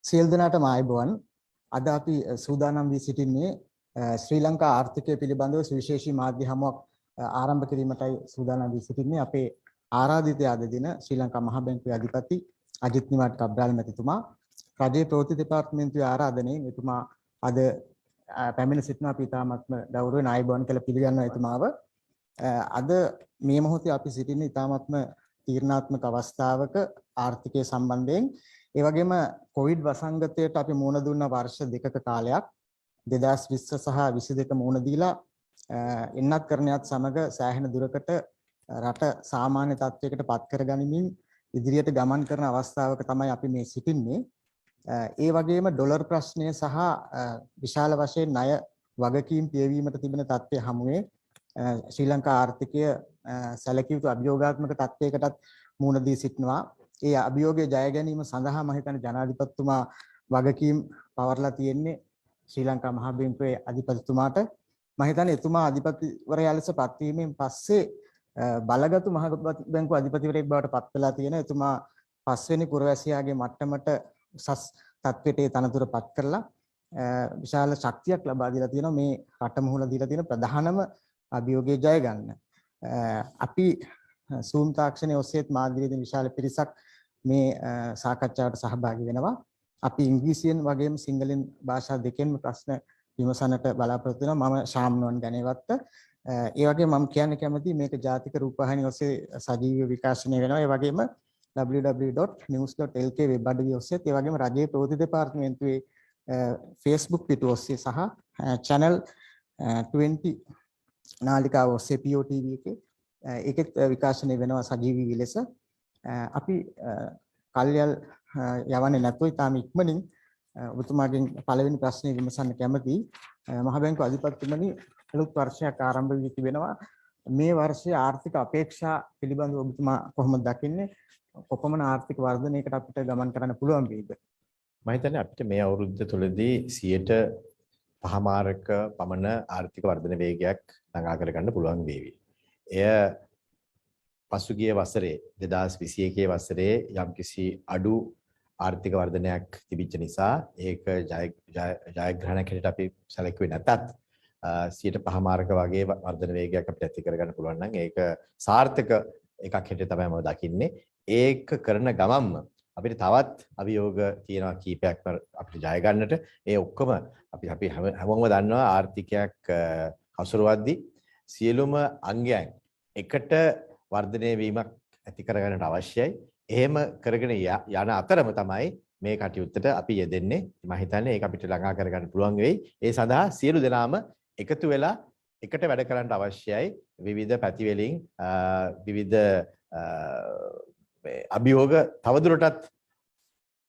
සියලු දෙනාටම ආයුබෝවන්. අද අපි සූදානම් වී සිටින්නේ ශ්‍රී ලංකා ආර්ථිකය පිළිබඳව සුවිශේෂී මාධ්‍ය හමුවක් ආරම්භ කිරීමටයි සූදානම් වී සිටින්නේ. අපේ ආරාධිතය අද දින ශ්‍රී ලංකා මහ බැංකුවේ අධිපති අජිත් නිවාඩ් කබ්‍රාල් මැතිතුමා. රජයේ ප්‍රවෘත්ති දෙපාර්තමේන්තුවේ ආරාධනයෙන් එතුමා අද පැමිණ සිටින අපි ඉතාමත්ම ගෞරවයෙන් ආයුබෝවන් කියලා පිළිගන්නවා එතුමාව. අද මේ මොහොතේ අපි සිටින්නේ ඉතාමත්ම තීරණාත්මක අවස්ථාවක ආර්ථිකය සම්බන්ධයෙන්. ඒ වගේම කොවිඩ් වසංගතයට අපි මුහුණ දුන්න වර්ෂ දෙකක කාලයක් 2020 සහ 22 මුහුණ දීලා එන්නත් කරණයත් සමග සෑහෙන දුරකට රට සාමාන්‍ය තත්වයකට පත් කරගනිමින් ඉදිරියට ගමන් කරන අවස්ථාවක තමයි අපි මේ සිටින්නේ. ඒ වගේම ඩොලර් ප්‍රශ්නය සහ විශාල වශයෙන් ණය වගකීම් පියවීමට තිබෙන තත්ත්වය හමුවේ ශ්‍රී ලංකා ආර්ථිකය සැලකිය යුතු අභියෝගාත්මක තත්ත්වයකටත් මුහුණ දී සිටිනවා. ඒ අභියෝගයේ ජය ගැනීම සඳහා මම හිතන්නේ ජනාධිපතිතුමා වගකීම් පවර්ලා තියෙන්නේ ශ්‍රී ලංකා මහ බැංකුවේ අධිපතිතුමාට. මම හිතන්නේ එතුමා අධිපතිවරයා ලෙස පත් වීමෙන් පස්සේ බලගතු මහ බැංකුව අධිපතිවරයෙක් බවට පත් වෙලා තියෙන එතුමා පස්වෙනි පුරවැසියාගේ මට්ටමට උසස් තත්ත්වයට ඒ තනතුර පත් කරලා විශාල ශක්තියක් ලබා දීලා තියෙනවා මේ රට මුහුණ දීලා තියෙන ප්‍රධානම අභියෝගයේ ජය ගන්න. අපි Zoom තාක්ෂණයේ ඔස්සේත් මාධ්‍යවේදීන් විශාල පිරිසක් මේ සාකච්ඡාවට සහභාගී වෙනවා. අපි ඉංග්‍රීසියෙන් වගේම සිංහලෙන් භාෂා දෙකෙන්ම ප්‍රශ්න විමසන්නට බලාපොරොත්තු වෙනවා. මම ශාම්නෝන් ගණේවත්ත. ඒ වගේම මම කියන්න කැමතියි මේක ජාතික රූපවාහිනිය ඔස්සේ සජීවීව විකාශනය වෙනවා. ඒ වගේම www.news.lk වෙබ් අඩවිය ඔස්සේ ඒ වගේම රජයේ ප්‍රවෘත්ති දෙපාර්තමේන්තුවේ Facebook පිටුව ඔස්සේ සහ channel 20 නාලිකාව ඔස්සේ POTV එකේ ඒකෙත් විකාශනය වෙනවා සජීවී ලෙස. අපි කල්යල් යවන්නේ නැතුව ඊටාම ඉක්මනින් ඔබතුමාගෙන් පළවෙනි ප්‍රශ්නේ විමසන්න කැමතියි. මහ බැංකුව අධිපතිතුමනි අලුත් වර්ෂයක් ආරම්භ වී තිබෙනවා. මේ වර්ෂයේ ආර්ථික අපේක්ෂා පිළිබඳව ඔබතුමා කොහොමද දකින්නේ? කොපමණ ආර්ථික වර්ධනයකට අපිට ගමන් කරන්න පුළුවන් වේද? මම හිතන්නේ අපිට මේ අවුරුද්ද තුළදී 5% පමණ ආර්ථික වර්ධන වේගයක් ළඟා කරගන්න පුළුවන් වේවි. එය පසුගිය වසරේ 2021 වසරේ යම්කිසි අඩු ආර්ථික වර්ධනයක් තිබිච්ච නිසා ඒක ජයග්‍රහණයක් හැටියට අපි සැලකුවේ නැතත් 5% වගේ වර්ධන වේගයක් අපිට ඇති කරගන්න පුළුවන් නම් ඒක සාර්ථක එකක් හැටියට තමයි මම දකින්නේ. ඒක කරන ගමන්ම අපිට තවත් අභියෝග තියෙනවා කීපයක් අපිට ජය ගන්නට. ඒ ඔක්කොම අපි හැමෝම දන්නවා ආර්ථිකයක් හසුරුවද්දී සියලුම අංගයන් එකට වර්ධනය වීමක් ඇති කරගන්නට අවශ්‍යයි. එහෙම කරගෙන යන අතරම තමයි මේ කටයුත්තට අපි යෙදෙන්නේ. මම හිතන්නේ ඒක අපිට ළඟා කරගන්න පුළුවන් වෙයි. ඒ සඳහා සියලු දෙනාම එකතු වෙලා එකට වැඩ කරන්න අවශ්‍යයි. විවිධ පැති වලින් විවිධ අභියෝග තවදුරටත්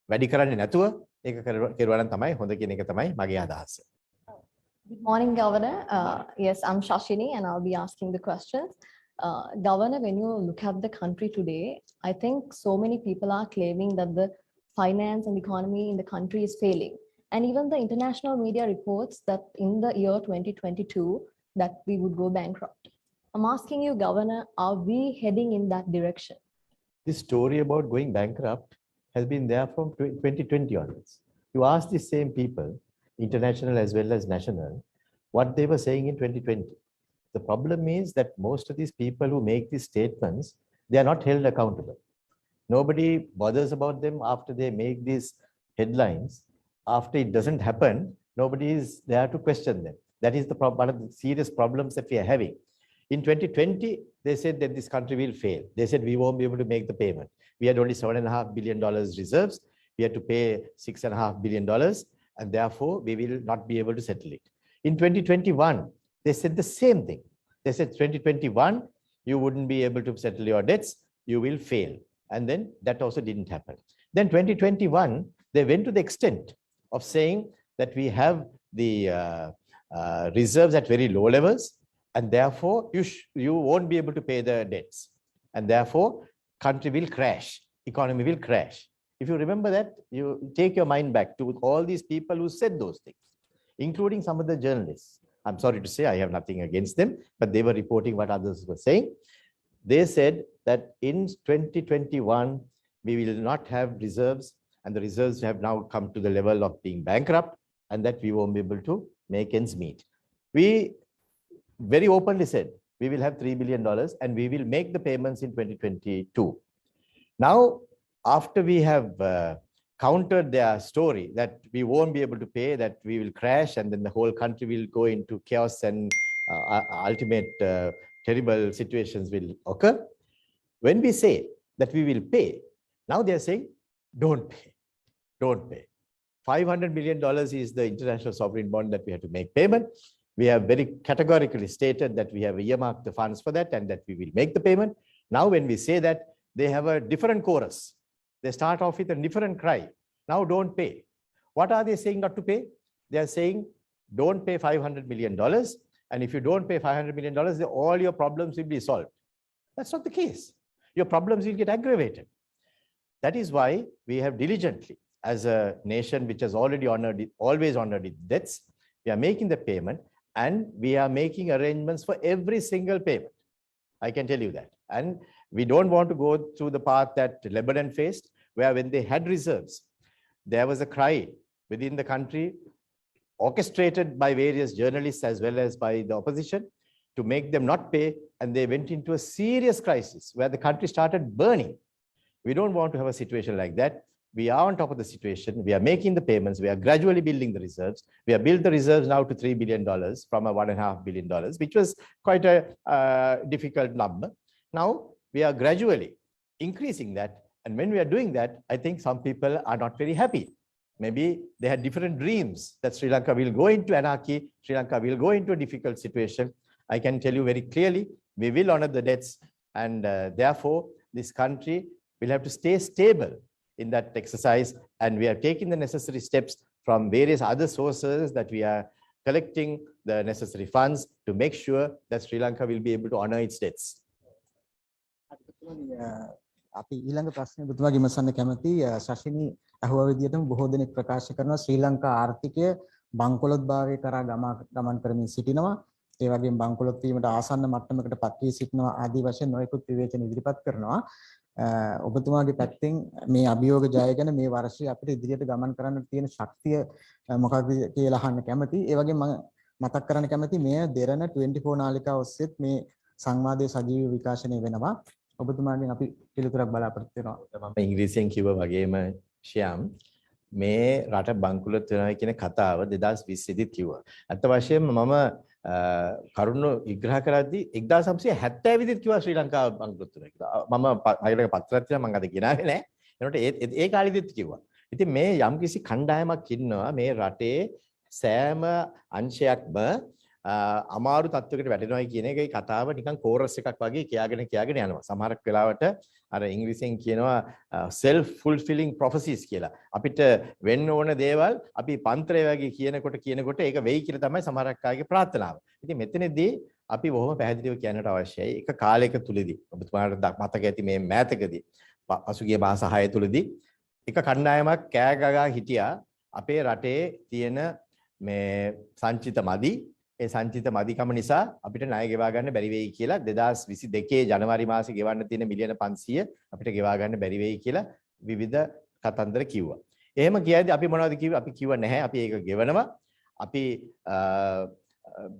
වැඩි කරන්නේ නැතුව ඒක කෙරුවා නම් තමයි හොඳ කියන එක තමයි මගේ අදහස. Good morning, Governor. Yes, I'm Shashini and I'll be asking the questions. Governor, when you look at the country today, I think so many people are claiming that the finance and economy in the country is failing. And even the international media reports that in the year 2022, that we would go bankrupt. I'm asking you, Governor, are we heading in that direction? This story about going bankrupt has been there from 2020 onwards. You ask the same people, international as well as national, what they were saying in 2020. The problem is that most of these people who make these statements, they are not held accountable. Nobody bothers about them after they make these headlines. After it doesn't happen, nobody is there to question them. That is one of the serious problems that we are having. In 2020, they said that this country will fail. They said we won't be able to make the payment. We had only $7.5 billion reserves. We had to pay $6.5 billion, and therefore we will not be able to settle it. In 2021, they said the same thing. They said 2021, you wouldn't be able to settle your debts, you will fail. And then that also didn't happen. Then 2021, they went to the extent of saying that we have the reserves at very low levels, and therefore you won't be able to pay the debts. And therefore, country will crash, economy will crash. If you remember that, you take your mind back to all these people who said those things, including some of the journalists. I'm sorry to say I have nothing against them, but they were reporting what others were saying. They said that in 2021, we will not have reserves and the reserves have now come to the level of being bankrupt, and that we won't be able to make ends meet. We very openly said we will have $3 billion and we will make the payments in 2022. Now, after we have countered their story that we won't be able to pay, that we will crash, and then the whole country will go into chaos and ultimate terrible situations will occur. When we say that we will pay, now they are saying, don't pay, don't pay. $500 million is the international sovereign bond that we have to make payment. We have very categorically stated that we have earmarked the funds for that and that we will make the payment. Now, when we say that, they have a different chorus. They start off with a different cry. Now, don't pay. What are they saying not to pay? They are saying, don't pay $500 million. And if you don't pay $500 million, then all your problems will be solved. That's not the case. Your problems will get aggravated. That is why we have diligently, as a nation which has already always honored its debts, we are making the payment and we are making arrangements for every single payment. I can tell you that. And we don't want to go through the path that Lebanon faced, where when they had reserves, there was a cry within the country, orchestrated by various journalists as well as by the opposition, to make them not pay, and they went into a serious crisis where the country started burning. We don't want to have a situation like that. We are on top of the situation. We are making the payments. We are gradually building the reserves. We have built the reserves now to $3 billion from a $1.5 billion, which was quite a difficult number. Now, we are gradually increasing that. And when we are doing that, I think some people are not very happy. Maybe they had different dreams that Sri Lanka will go into anarchy, Sri Lanka will go into a difficult situation. I can tell you very clearly, we will honor the debts, and therefore, this country will have to stay stable in that exercise, and we are taking the necessary steps from various other sources that we are collecting the necessary funds to make sure that Sri Lanka will be able to honor its debts. අපි ඊළඟ ප්‍රශ්නේ ඔබතුමාගේ විමසන්න කැමති ශෂිනී අහුව විදියටම බොහෝ දෙනෙක් ප්‍රකාශ කරනවා ශ්‍රී ලංකා ආර්ථිකය බංකොලොත් භාවයේ කරා ගමන් කරමින් සිටිනවා ඒ වගේම බංකොලොත් වීමට ආසන්න මට්ටමකට පත් වී සිටිනවා ආදී වශයෙන් නොයෙකුත් විවේචන ඉදිරිපත් කරනවා ඔබතුමාගේ පැත්තෙන් මේ අභියෝග ජයගෙන මේ වර්ෂයේ අපිට ඉදිරියට ගමන් කරන්න තියෙන ශක්තිය මොකක්ද කියලා අහන්න කැමතියි ඒ වගේම මම මතක් කරන්න කැමතියි මේ දෙරණ 24 නාලිකා ඔස්සේත් මේ සංවාදයේ සජීවී විකාශනය වෙනවා ඔබතුමාගෙන් අපි පිළිතුරක් බලාපොරොත්තු වෙනවා. මම ඉංග්‍රීසියෙන් කිව්වා වගේම ශ්‍යාම් මේ රට බංකුලොත් වෙනවා කියන කතාව 2020 දී කිව්වා. අත් වශයෙන්ම මම කරුණු විග්‍රහ කරද්දී 1970 දී කිව්වා ශ්‍රී ලංකාව බංකුලොත් වෙනවා කියලා. මම අයලක පත්‍රයක් තියෙනවා මම අද ගෙනාවේ නැහැ. එනකොට ඒ කාලෙදිත් කිව්වා. ඉතින් මේ යම්කිසි කණ්ඩායමක් ඉන්නවා මේ රටේ සෑම අංශයක්ම අමාරු තත්වයකට වැටෙනවා කියන එකේ කතාව නිකන් කෝරස් එකක් වගේ කියාගෙන යනවා. සමහරක් වෙලාවට අර ඉංග්‍රීසියෙන් කියනවා self fulfilling prophecies කියලා. අපිට වෙන්න ඕන දේවල් අපි පන්ත්‍රය වගේ කියනකොට ඒක වෙයි කියලා තමයි සමහරක් අයගේ ප්‍රාර්ථනාව. ඉතින් මෙතනදී අපි බොහොම පැහැදිලිව කියන්නට අවශ්‍යයි. එක කාලයක තුලදී ඔබතුමාට මතක ඇති මේ මෑතකදී පසුගිය මාස 6 තුලදී එක කණ්ඩායමක් කෑ ගගා හිටියා අපේ රටේ තියෙන මේ සංචිත මදි ඒ සංචිත මදිකම නිසා අපිට ණය ගෙවා ගන්න බැරි වෙයි කියලා 2022 ජනවාරි මාසේ ගෙවන්න තියෙන මිලියන 500 අපිට ගෙවා ගන්න බැරි වෙයි කියලා විවිධ කතන්දර කිව්වා. එහෙම කියද්දි අපි මොනවද කිව්වේ? අපි කිව්වා නැහැ අපි ඒක ගෙවනවා. අපි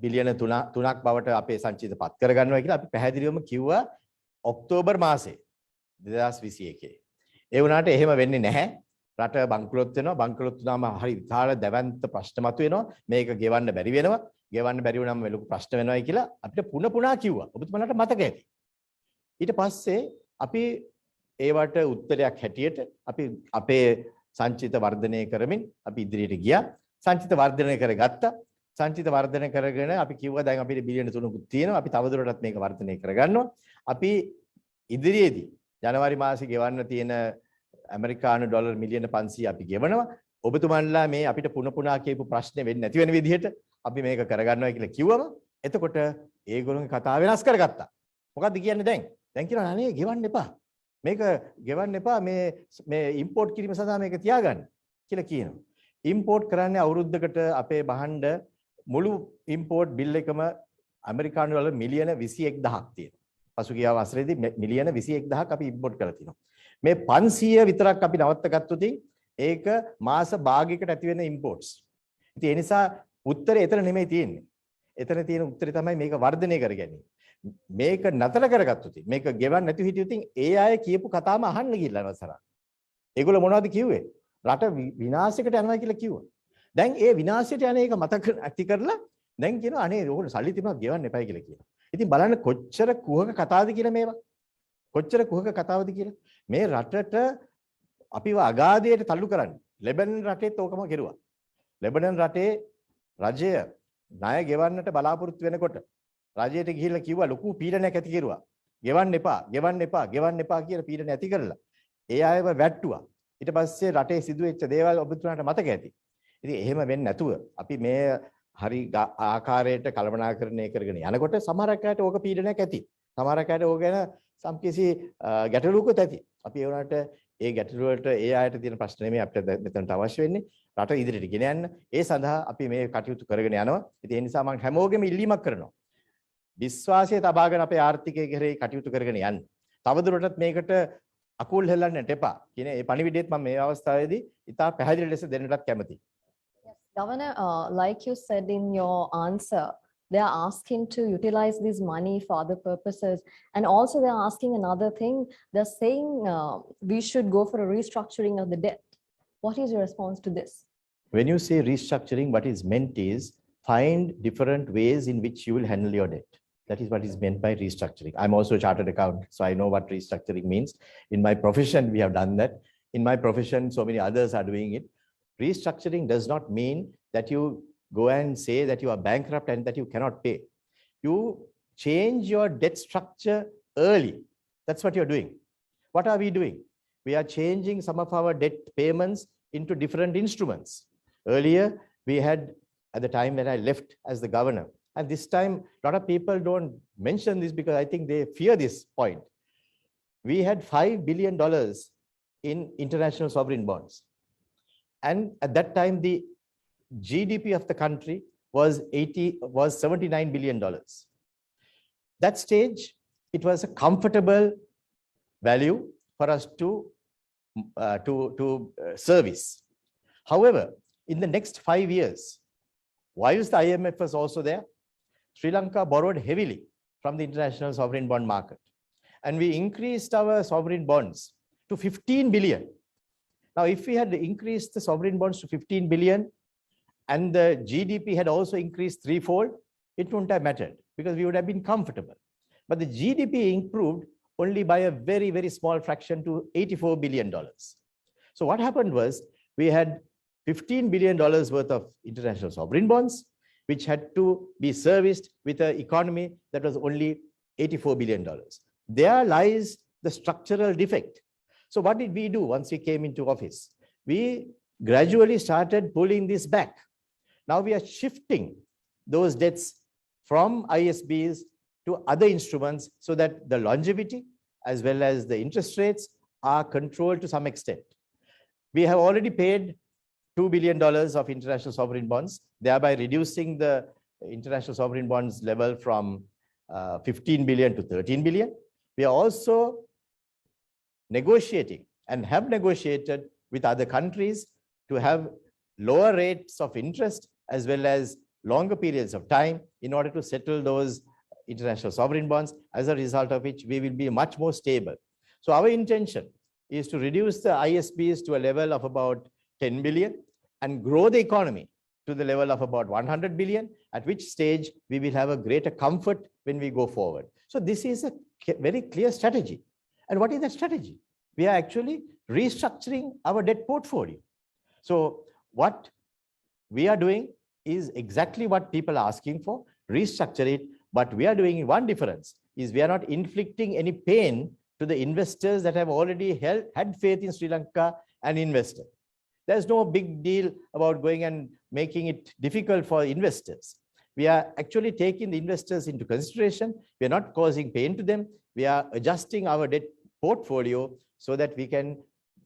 බිලියන 3ක් බවට අපේ සංචිතපත් කරගන්නවා කියලා අපි පැහැදිලිවම කිව්වා ඔක්තෝබර් මාසේ 2021. ඒ වුණාට එහෙම වෙන්නේ නැහැ. රට බංකොලොත් වෙනවා. බංකොලොත් වුණාම හරි විශාල දැවැන්ත ප්‍රශ්න මතුවෙනවා. මේක ගෙවන්න බැරි වෙනවා. ගෙවන්න බැරි වුණාම ලොකු ප්‍රශ්න වෙනවායි කියලා අපිට පුනා කිව්වා. ඔබතුමාලට මතක ඇති. ඊට පස්සේ අපි ඒවට උත්තරයක් හැටියට අපි අපේ සංචිත වර්ධනය කරමින් අපි ඉදිරියට ගියා. සංචිත වර්ධනය කරගත්තා. සංචිත වර්ධනය කරගෙන අපි කිව්වා දැන් අපිට බිලියන 3කුත් තියෙනවා. අපි තවදුරටත් මේක වර්ධනය කරගන්නවා. අපි ඉදිරියේදී ජනවාරි මාසේ ගෙවන්න තියෙන ඇමරිකානු ඩොලර් මිලියන 500 අපි ගෙවනවා. ඔබතුමන්ලා මේ අපිට පුනා කියපු ප්‍රශ්නේ වෙන්නේ නැති වෙන විදිහට අපි මේක කරගන්නවා කියලා කිව්වම එතකොට ඒගොල්ලෝගේ කතාව වෙනස් කරගත්තා. මොකද්ද කියන්නේ දැන්? දැන් කියනවා අනේ ගෙවන්න එපා. මේක ගෙවන්න එපා මේ ඉම්පෝට් කිරීම සඳහා මේක තියාගන්න කියලා කියනවා. ඉම්පෝට් කරන්නේ අවුරුද්දකට අපේ භාණ්ඩ මුළු ඉම්පෝට් බිල් එකම ඇමරිකානු ඩොලර් මිලියන 21000ක් තියෙනවා. පසුගිය වසරේදී මිලියන 21000ක් අපි ඉම්පෝට් කරලා තිනවා. මේ 500 විතරක් අපි නවත්ත ගත්තොත් ඒක මාස භාගයකට ඇති වෙන imports. ඉතින් ඒ නිසා උත්තරේ එතන නෙමෙයි තියෙන්නේ. එතන තියෙන උත්තරේ තමයි මේක වර්ධනය කර ගැනීම. මේක නතර කරගත්තොත් මේක ගෙවන්න නැතුව හිටියොත් ඒ අය කියපු කතාවම අහන්න ගිහිල්ලා නසරා. ඒගොල්ලෝ මොනවද කිව්වේ? රට විනාශයකට යනවා කියලා කිව්වා. දැන් ඒ විනාශයට යන එක මතක ඇති කරලා දැන් කියනවා අනේ ඕගොල්ලෝ සල්ලි තිබුණා ගෙවන්න එපයි කියලා කියනවා. ඉතින් බලන්න කොච්චර කුහක කතාවද කියලා මේවා. කොච්චර කුහක කතාවද කියලා. මේ රටට අපිව අගාධයට තල්ලු කරන්නේ. ලෙබනන් රටේත් ඕකම කෙරුවා. ලෙබනන් රටේ රජය ණය ගෙවන්නට බලාපොරොත්තු වෙනකොට රජයට ගිහිල්ලා කිව්වා ලොකු පීඩනයක් ඇති කෙරුවා. ගෙවන්න එපා, ගෙවන්න එපා, ගෙවන්න එපා කියලා පීඩන ඇති කරලා ඒ අයව වැට්ටුවා. ඊට පස්සේ රටේ සිදුවෙච්ච දේවල් ඔබතුමාට මතක ඇති. ඉතින් එහෙම වෙන්නේ නැතුව අපි මේ හරි ආකාරයට කළමනාකරණය කරගෙන යනකොට සමහරක් අයට ඕක පීඩනයක් ඇති. සමහරක් අයට ඕක ගැන සම්කිසි ගැටලුවකුත් ඇති. අපි ඒ වුණාට ඒ ගැටලු වලට ඒ අයට තියෙන ප්‍රශ්න නෙමෙයි අපිට මෙතනට අවශ්‍ය වෙන්නේ. රට ඉදිරියට ගෙන යන්න. ඒ සඳහා අපි මේ කටයුතු කරගෙන යනවා. ඉතින් ඒ නිසා මම හැමෝගෙම ඉල්ලීමක් කරනවා. විශ්වාසය තබාගෙන අපේ ආර්ථිකය කෙරෙහි කටයුතු කරගෙන යන්න. තවදුරටත් මේකට අකුල් හෙලන්නට එපා කියන ඒ පණිවිඩයත් මම මේ අවස්ථාවේදී ඉතා පැහැදිලි ලෙස දෙන්නටත් කැමතියි. Governor, like you said in your answer, they are asking to utilize this money for other purposes. And also they are asking another thing. They're saying we should go for a restructuring of the debt. What is your response to this? When you say restructuring, what is meant is find different ways in which you will handle your debt. That is what is meant by restructuring. I'm also a chartered accountant, so I know what restructuring means. In my profession, we have done that. In my profession, so many others are doing it. Restructuring does not mean that you go and say that you are bankrupt and that you cannot pay. You change your debt structure early. That's what you're doing. What are we doing? We are changing some of our debt payments into different instruments. Earlier, we had, at the time when I left as the governor, and this time, a lot of people don't mention this because I think they fear this point. We had $5 billion in international sovereign bonds. And at that time, the GDP of the country was $79 billion. That stage, it was a comfortable value for us to service. However, in the next 5 years, whilst the IMF was also there, Sri Lanka borrowed heavily from the international sovereign bond market. And we increased our sovereign bonds to 15 billion. Now, if we had increased the sovereign bonds to 15 billion and the GDP had also increased threefold, it wouldn't have mattered because we would have been comfortable. But the GDP improved only by a very, very small fraction to $84 billion. So what happened was we had $15 billion worth of international sovereign bonds, which had to be serviced with an economy that was only $84 billion. There lies the structural defect. So what did we do once we came into office? We gradually started pulling this back. Now we are shifting those debts from ISBs to other instruments so that the longevity as well as the interest rates are controlled to some extent. We have already paid $2 billion of international sovereign bonds, thereby reducing the international sovereign bonds level from 15 billion to 13 billion. We are also negotiating and have negotiated with other countries to have lower rates of interest as well as longer periods of time in order to settle those international sovereign bonds, as a result of which we will be much more stable. So our intention is to reduce the ISBs to a level of about 10 billion and grow the economy to the level of about 100 billion, at which stage we will have a greater comfort when we go forward. So this is a very clear strategy. And what is that strategy? We are actually restructuring our debt portfolio. So what we are doing is exactly what people are asking for, restructure it. But we are doing one difference is we are not inflicting any pain to the investors that have already had faith in Sri Lanka and invested. There's no big deal about going and making it difficult for investors. We are actually taking the investors into consideration. We are not causing pain to them. We are adjusting our debt portfolio so that we can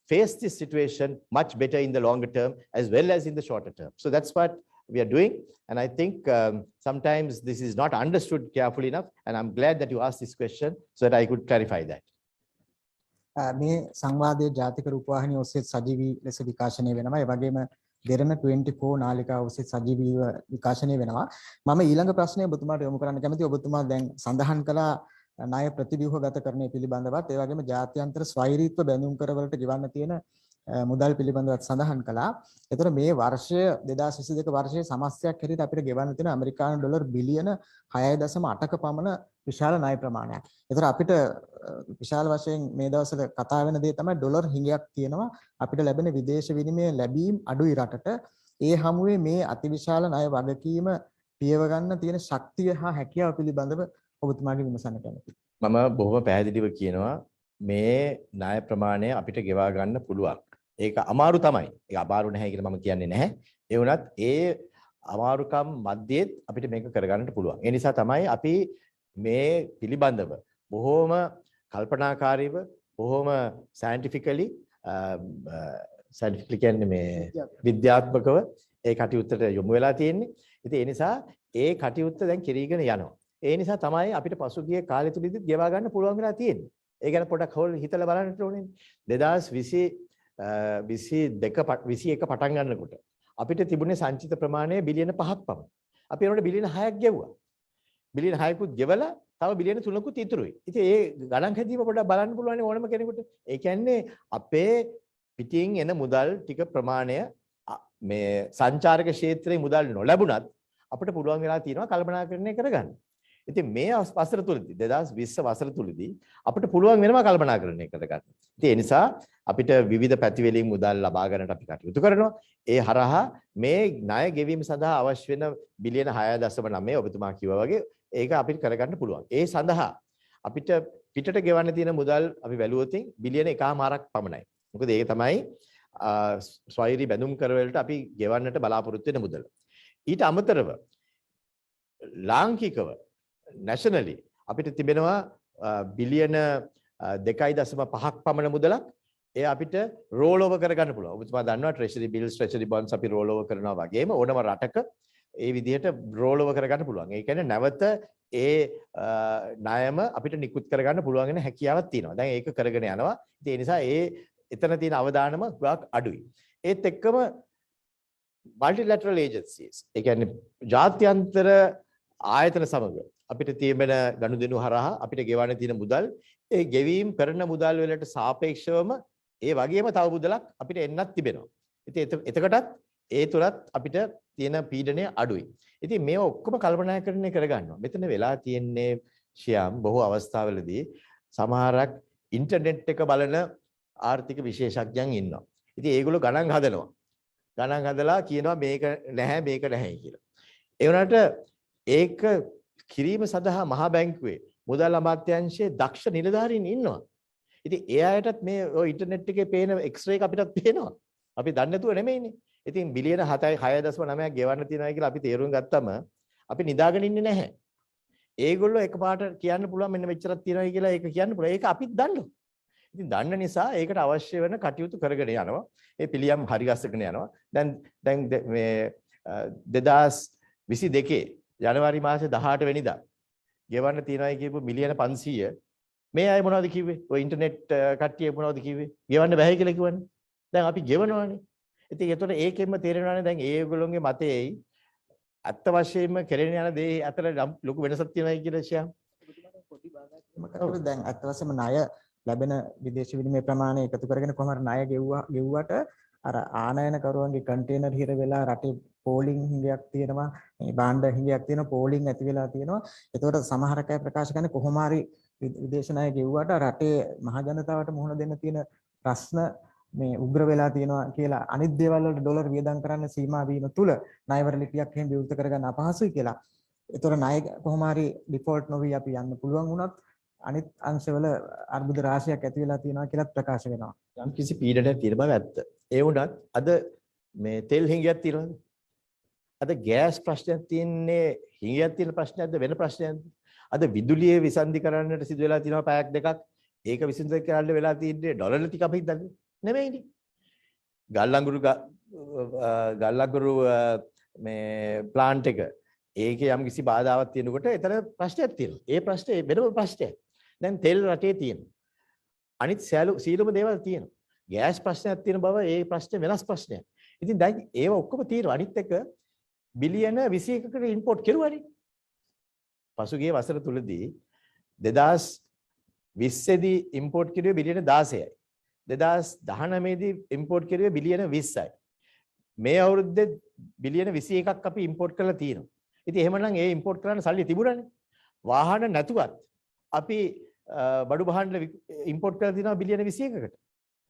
face this situation much better in the longer term as well as in the shorter term. So that's what we are doing. And I think sometimes this is not understood carefully enough. And I'm glad that you asked this question so that I could clarify that. මේ සංවාදයේ ජාතික රූපවාහිනිය ඔස්සේ සජීවී ලෙස විකාශනය වෙනවා. ඒ වගේම දෙරණ 24 නාලිකාව ඔස්සේ සජීවීව විකාශනය වෙනවා. මම ඊළඟ ප්‍රශ්නය ඔබතුමාට යොමු කරන්න කැමතියි. ඔබතුමා දැන් සඳහන් කළා ණය ප්‍රතිව්‍යුහගත කරණය පිළිබඳවත් ඒ වගේම ජාත්‍යන්තර ස්වෛරීත්ව බැඳුම් කරවලට ගෙවන්න තියෙන මුදල් පිළිබඳවත් සඳහන් කළා. එතකොට මේ වර්ෂය 2022 වර්ෂයේ සමස්තයක් හැටියට අපිට ගෙවන්න තියෙන ඇමරිකානු ඩොලර් බිලියන 6.8ක පමණ විශාල ණය ප්‍රමාණයක්. එතකොට අපිට විශාල වශයෙන් මේ දවස්වල කතා වෙන දේ තමයි ඩොලර් හිඟයක් තියෙනවා. අපිට ලැබෙන විදේශ විනිමය ලැබීම් අඩුයි රටට. ඒ හමුවේ මේ අතිවිශාල ණය වගකීම පියව ගන්න තියෙන ශක්තිය හා හැකියාව පිළිබඳව ඔබතුමාගේ විමසන්න කැමතියි. මම බොහොම පැහැදිලිව කියනවා මේ ණය ප්‍රමාණය අපිට ගෙවා ගන්න පුළුවන්. ඒක අමාරු තමයි. ඒක අමාරු නැහැ කියලා මම කියන්නේ නැහැ. ඒ වුණත් ඒ අමාරුකම් මැද්දේත් අපිට මේක කරගන්නට පුළුවන්. ඒ නිසා තමයි අපි මේ පිළිබඳව බොහොම කල්පනාකාරීව බොහොම සයන්ටිෆිකලි කියන්නේ මේ විද්‍යාත්මකව ඒ කටයුත්තට යොමු වෙලා තියෙන්නේ. ඉතින් ඒ නිසා ඒ කටයුත්ත දැන් කෙරීගෙන යනවා. ඒ නිසා තමයි අපිට පසුගිය කාලය තුලදීත් ගෙවා ගන්න පුළුවන් වෙලා තියෙන්නේ. ඒ ගැන පොඩ්ඩක් හිතලා බලන්න ඕනේ. 2021 පටන් ගන්නකොට අපිට තිබුණේ සංචිත ප්‍රමාණය බිලියන 5ක් පමණ. අපි ඒනොට බිලියන 6ක් ගෙවුවා. බිලියන 6කුත් ගෙවලා තව බිලියන 3කුත් ඉතුරුයි. ඉතින් ඒ ගණන් හැදීම පොඩ්ඩක් බලන්න පුළුවන් ඕනම කෙනෙකුට. ඒ කියන්නේ අපේ පිටින් එන මුදල් ටික ප්‍රමාණය මේ සංචාරක ක්ෂේත්‍රයේ මුදල් නොලැබුණත් අපිට පුළුවන් වෙලා තියෙනවා කල්පනාකරණය කරගන්න. ඉතින් මේ වසර තුලදී 2020 වසර තුලදී අපිට පුළුවන් වෙනවා කල්පනාකරණය කරගන්න. ඉතින් ඒ නිසා අපිට විවිධ පැති වලින් මුදල් ලබා ගන්නට අපි කටයුතු කරනවා. ඒ හරහා මේ ණය ගෙවීම සඳහා අවශ්‍ය වෙන බිලියන 6.9 ඔබතුමා කිව්වා වගේ ඒක අපිට කරගන්න පුළුවන්. ඒ සඳහා අපිට පිටට ගෙවන්න තියෙන මුදල් අපි බැලුවොත් බිලියන 1.5ක් පමණයි. මොකද ඒක තමයි ස්වෛරී බැඳුම් කරවලට අපි ගෙවන්නට බලාපොරොත්තු වෙන මුදල. ඊට අමතරව ලාංකිකව nationally අපිට තිබෙනවා බිලියන 2.5ක් පමණ මුදලක් ඒ අපිට roll over කරගන්න පුළුවන්. ඔබතුමා දන්නවා treasury bills treasury bonds අපි roll over කරනවා වගේම ඕනම රටක ඒ විදිහට roll over කරගන්න පුළුවන්. ඒ කියන්නේ නැවත ඒ ණයම අපිට නිකුත් කරගන්න පුළුවන් වෙන හැකියාවක් තියෙනවා. දැන් ඒක කරගෙන යනවා. ඉතින් ඒ නිසා එතන තියෙන අවදානම ගොඩක් අඩුයි. ඒත් එක්කම multilateral agencies ඒ කියන්නේ ජාත්‍යන්තර ආයතන සමග අපිට තියෙන ගනුදෙනු හරහා අපිට ගෙවන්න තියෙන මුදල් ඒ ගෙවීම් කරන මුදල් වලට සාපේක්ෂවම ඒ වගේම තව මුදලක් අපිට එන්නත් තිබෙනවා. ඉතින් එතකටත් ඒ තුලත් අපිට තියෙන පීඩනය අඩුයි. ඉතින් මේව ඔක්කොම කල්පනාකරණය කරගන්නවා. මෙතන වෙලා තියෙන්නේ ශියාම් බොහෝ අවස්ථාවලදී සමහරක් ඉන්ටර්නෙට් එක බලන ආර්ථික විශේෂඥයන් ඉන්නවා. ඉතින් ඒගොල්ලෝ ගණන් හදනවා. ගණන් හදලා කියනවා මේක නැහැ මේක නැහැ කියලා. ඒ වුණාට ඒක කිරීම සඳහා මහා බැංකුවේ මුදල් අමාත්‍යාංශයේ දක්ෂ නිලධාරීන් ඉන්නවා. ඉතින් ඒ අයටත් මේ ඔය ඉන්ටර්නෙට් එකේ පේන එක්ස්රේ එක අපිටත් පේනවා. අපි දන්නේ නැතුව නෙමෙයිනේ. ඉතින් බිලියන 6.9ක් ගෙවන්න තියෙනවා කියලා අපි තේරුම් ගත්තම අපි නිදාගෙන ඉන්නේ නැහැ. ඒගොල්ලෝ එකපාරට කියන්න පුළුවන් මෙන්න මෙච්චරක් තියෙනවා කියලා ඒක කියන්න පුළුවන්. ඒක අපිත් දන්නවා. ඉතින් දන්න නිසා ඒකට අවශ්‍ය වෙන කටයුතු කරගෙන යනවා. ඒ පිළියම් හරි ගස්සගෙන යනවා. දැන් මේ 2022 ජනවාරි මාසේ 18 වෙනිදා ගෙවන්න තියනයි කියපු මිලියන 500 මේ අය මොනවද කිව්වේ? ඔය ඉන්ටර්නෙට් කට්ටිය මොනවද කිව්වේ? ගෙවන්න බැහැ කියලා කිව්වනේ. දැන් අපි ගෙවනවානේ. ඉතින් ඒතකොට ඒකෙන්ම තේරෙනවානේ දැන් ඒගොල්ලෝගේ මතයේයි අත්ත වශයෙන්ම කෙරෙන යන දේ අතර ලොකු වෙනසක් තියෙනයි කියලා ශියාම්. දැන් අත්ත වශයෙන්ම ණය ලැබෙන විදේශ විනිමය ප්‍රමාණය එකතු කරගෙන කොහොම හරි ණය ගෙව්වට අර ආනයනකරුවන්ගේ කන්ටේනර් හිර වෙලා රටේ පෝලිං හිඟයක් තියෙනවා මේ භාණ්ඩ හිඟයක් තියෙනවා පෝලිං ඇති වෙලා තියෙනවා. ඒතකොට සමහර අය ප්‍රකාශ කරන්නේ කොහොම හරි විදේශ ණය ගෙව්වට රටේ මහ ජනතාවට මුහුණ දෙන්න තියෙන ප්‍රශ්න මේ උග්‍ර වෙලා තියෙනවා කියලා අනිත් දේවල් වලට ඩොලර් වියදම් කරන්න සීමා වීම තුල ණයවර ලිපියක් එහෙම විවෘත කරගන්න අපහසුයි කියලා. ඒතකොට ණය කොහොම හරි ඩිෆෝල්ට් නොවි අපි යන්න පුළුවන් වුණත් අනිත් අංශවල අර්බුද රාශියක් ඇති වෙලා තියෙනවා කියලා ප්‍රකාශ වෙනවා. යම් කිසි පීඩනයක් තියෙන බව ඇත්ත. ඒ වුණත් අද මේ තෙල් හිඟයක් තියෙනවද? අද ගෑස් ප්‍රශ්නයක් තියෙන්නේ හිඟයක් තියෙන ප්‍රශ්නයක්ද වෙන ප්‍රශ්නයක්ද? අද විදුලිය විසන්ධි කරන්නට සිදු වෙලා තියෙනවා පැයක් දෙකක්. ඒක විසඳ කරන්න වෙලා තියෙන්නේ ඩොලර් ටික අපි හිතන්නේ නෙමෙයිනේ. ගල්ලංගුරු මේ ප්ලාන්ට් එක ඒකේ යම් කිසි බාධාවක් තියෙනකොට එතන ප්‍රශ්නයක් තියෙනවා. ඒ ප්‍රශ්නේ වෙනම ප්‍රශ්නයක්. දැන් තෙල් රටේ තියෙනවා. අනිත් සීලම දේවල් තියෙනවා. ගෑස් ප්‍රශ්නයක් තියෙන බව ඒ ප්‍රශ්නේ වෙනස් ප්‍රශ්නයක්. ඉතින් දැන් ඒව ඔක්කොම තියෙනවා. අනිත් එක බිලියන 21කට ඉම්පෝට් කෙරුවානේ. පසුගිය වසර තුලදී 2020 දී ඉම්පෝට් කෙරුවේ බිලියන 16යි. 2019 දී ඉම්පෝට් කෙරුවේ බිලියන 20යි. මේ අවුරුද්දේ බිලියන 21ක් අපි ඉම්පෝට් කරලා තියෙනවා. ඉතින් එහෙමනම් ඒ ඉම්පෝට් කරන්න සල්ලි තිබුණානේ. වාහන නැතුවත් අපි බඩු භාණ්ඩ ඉම්පෝට් කරලා තියෙනවා බිලියන 21කට.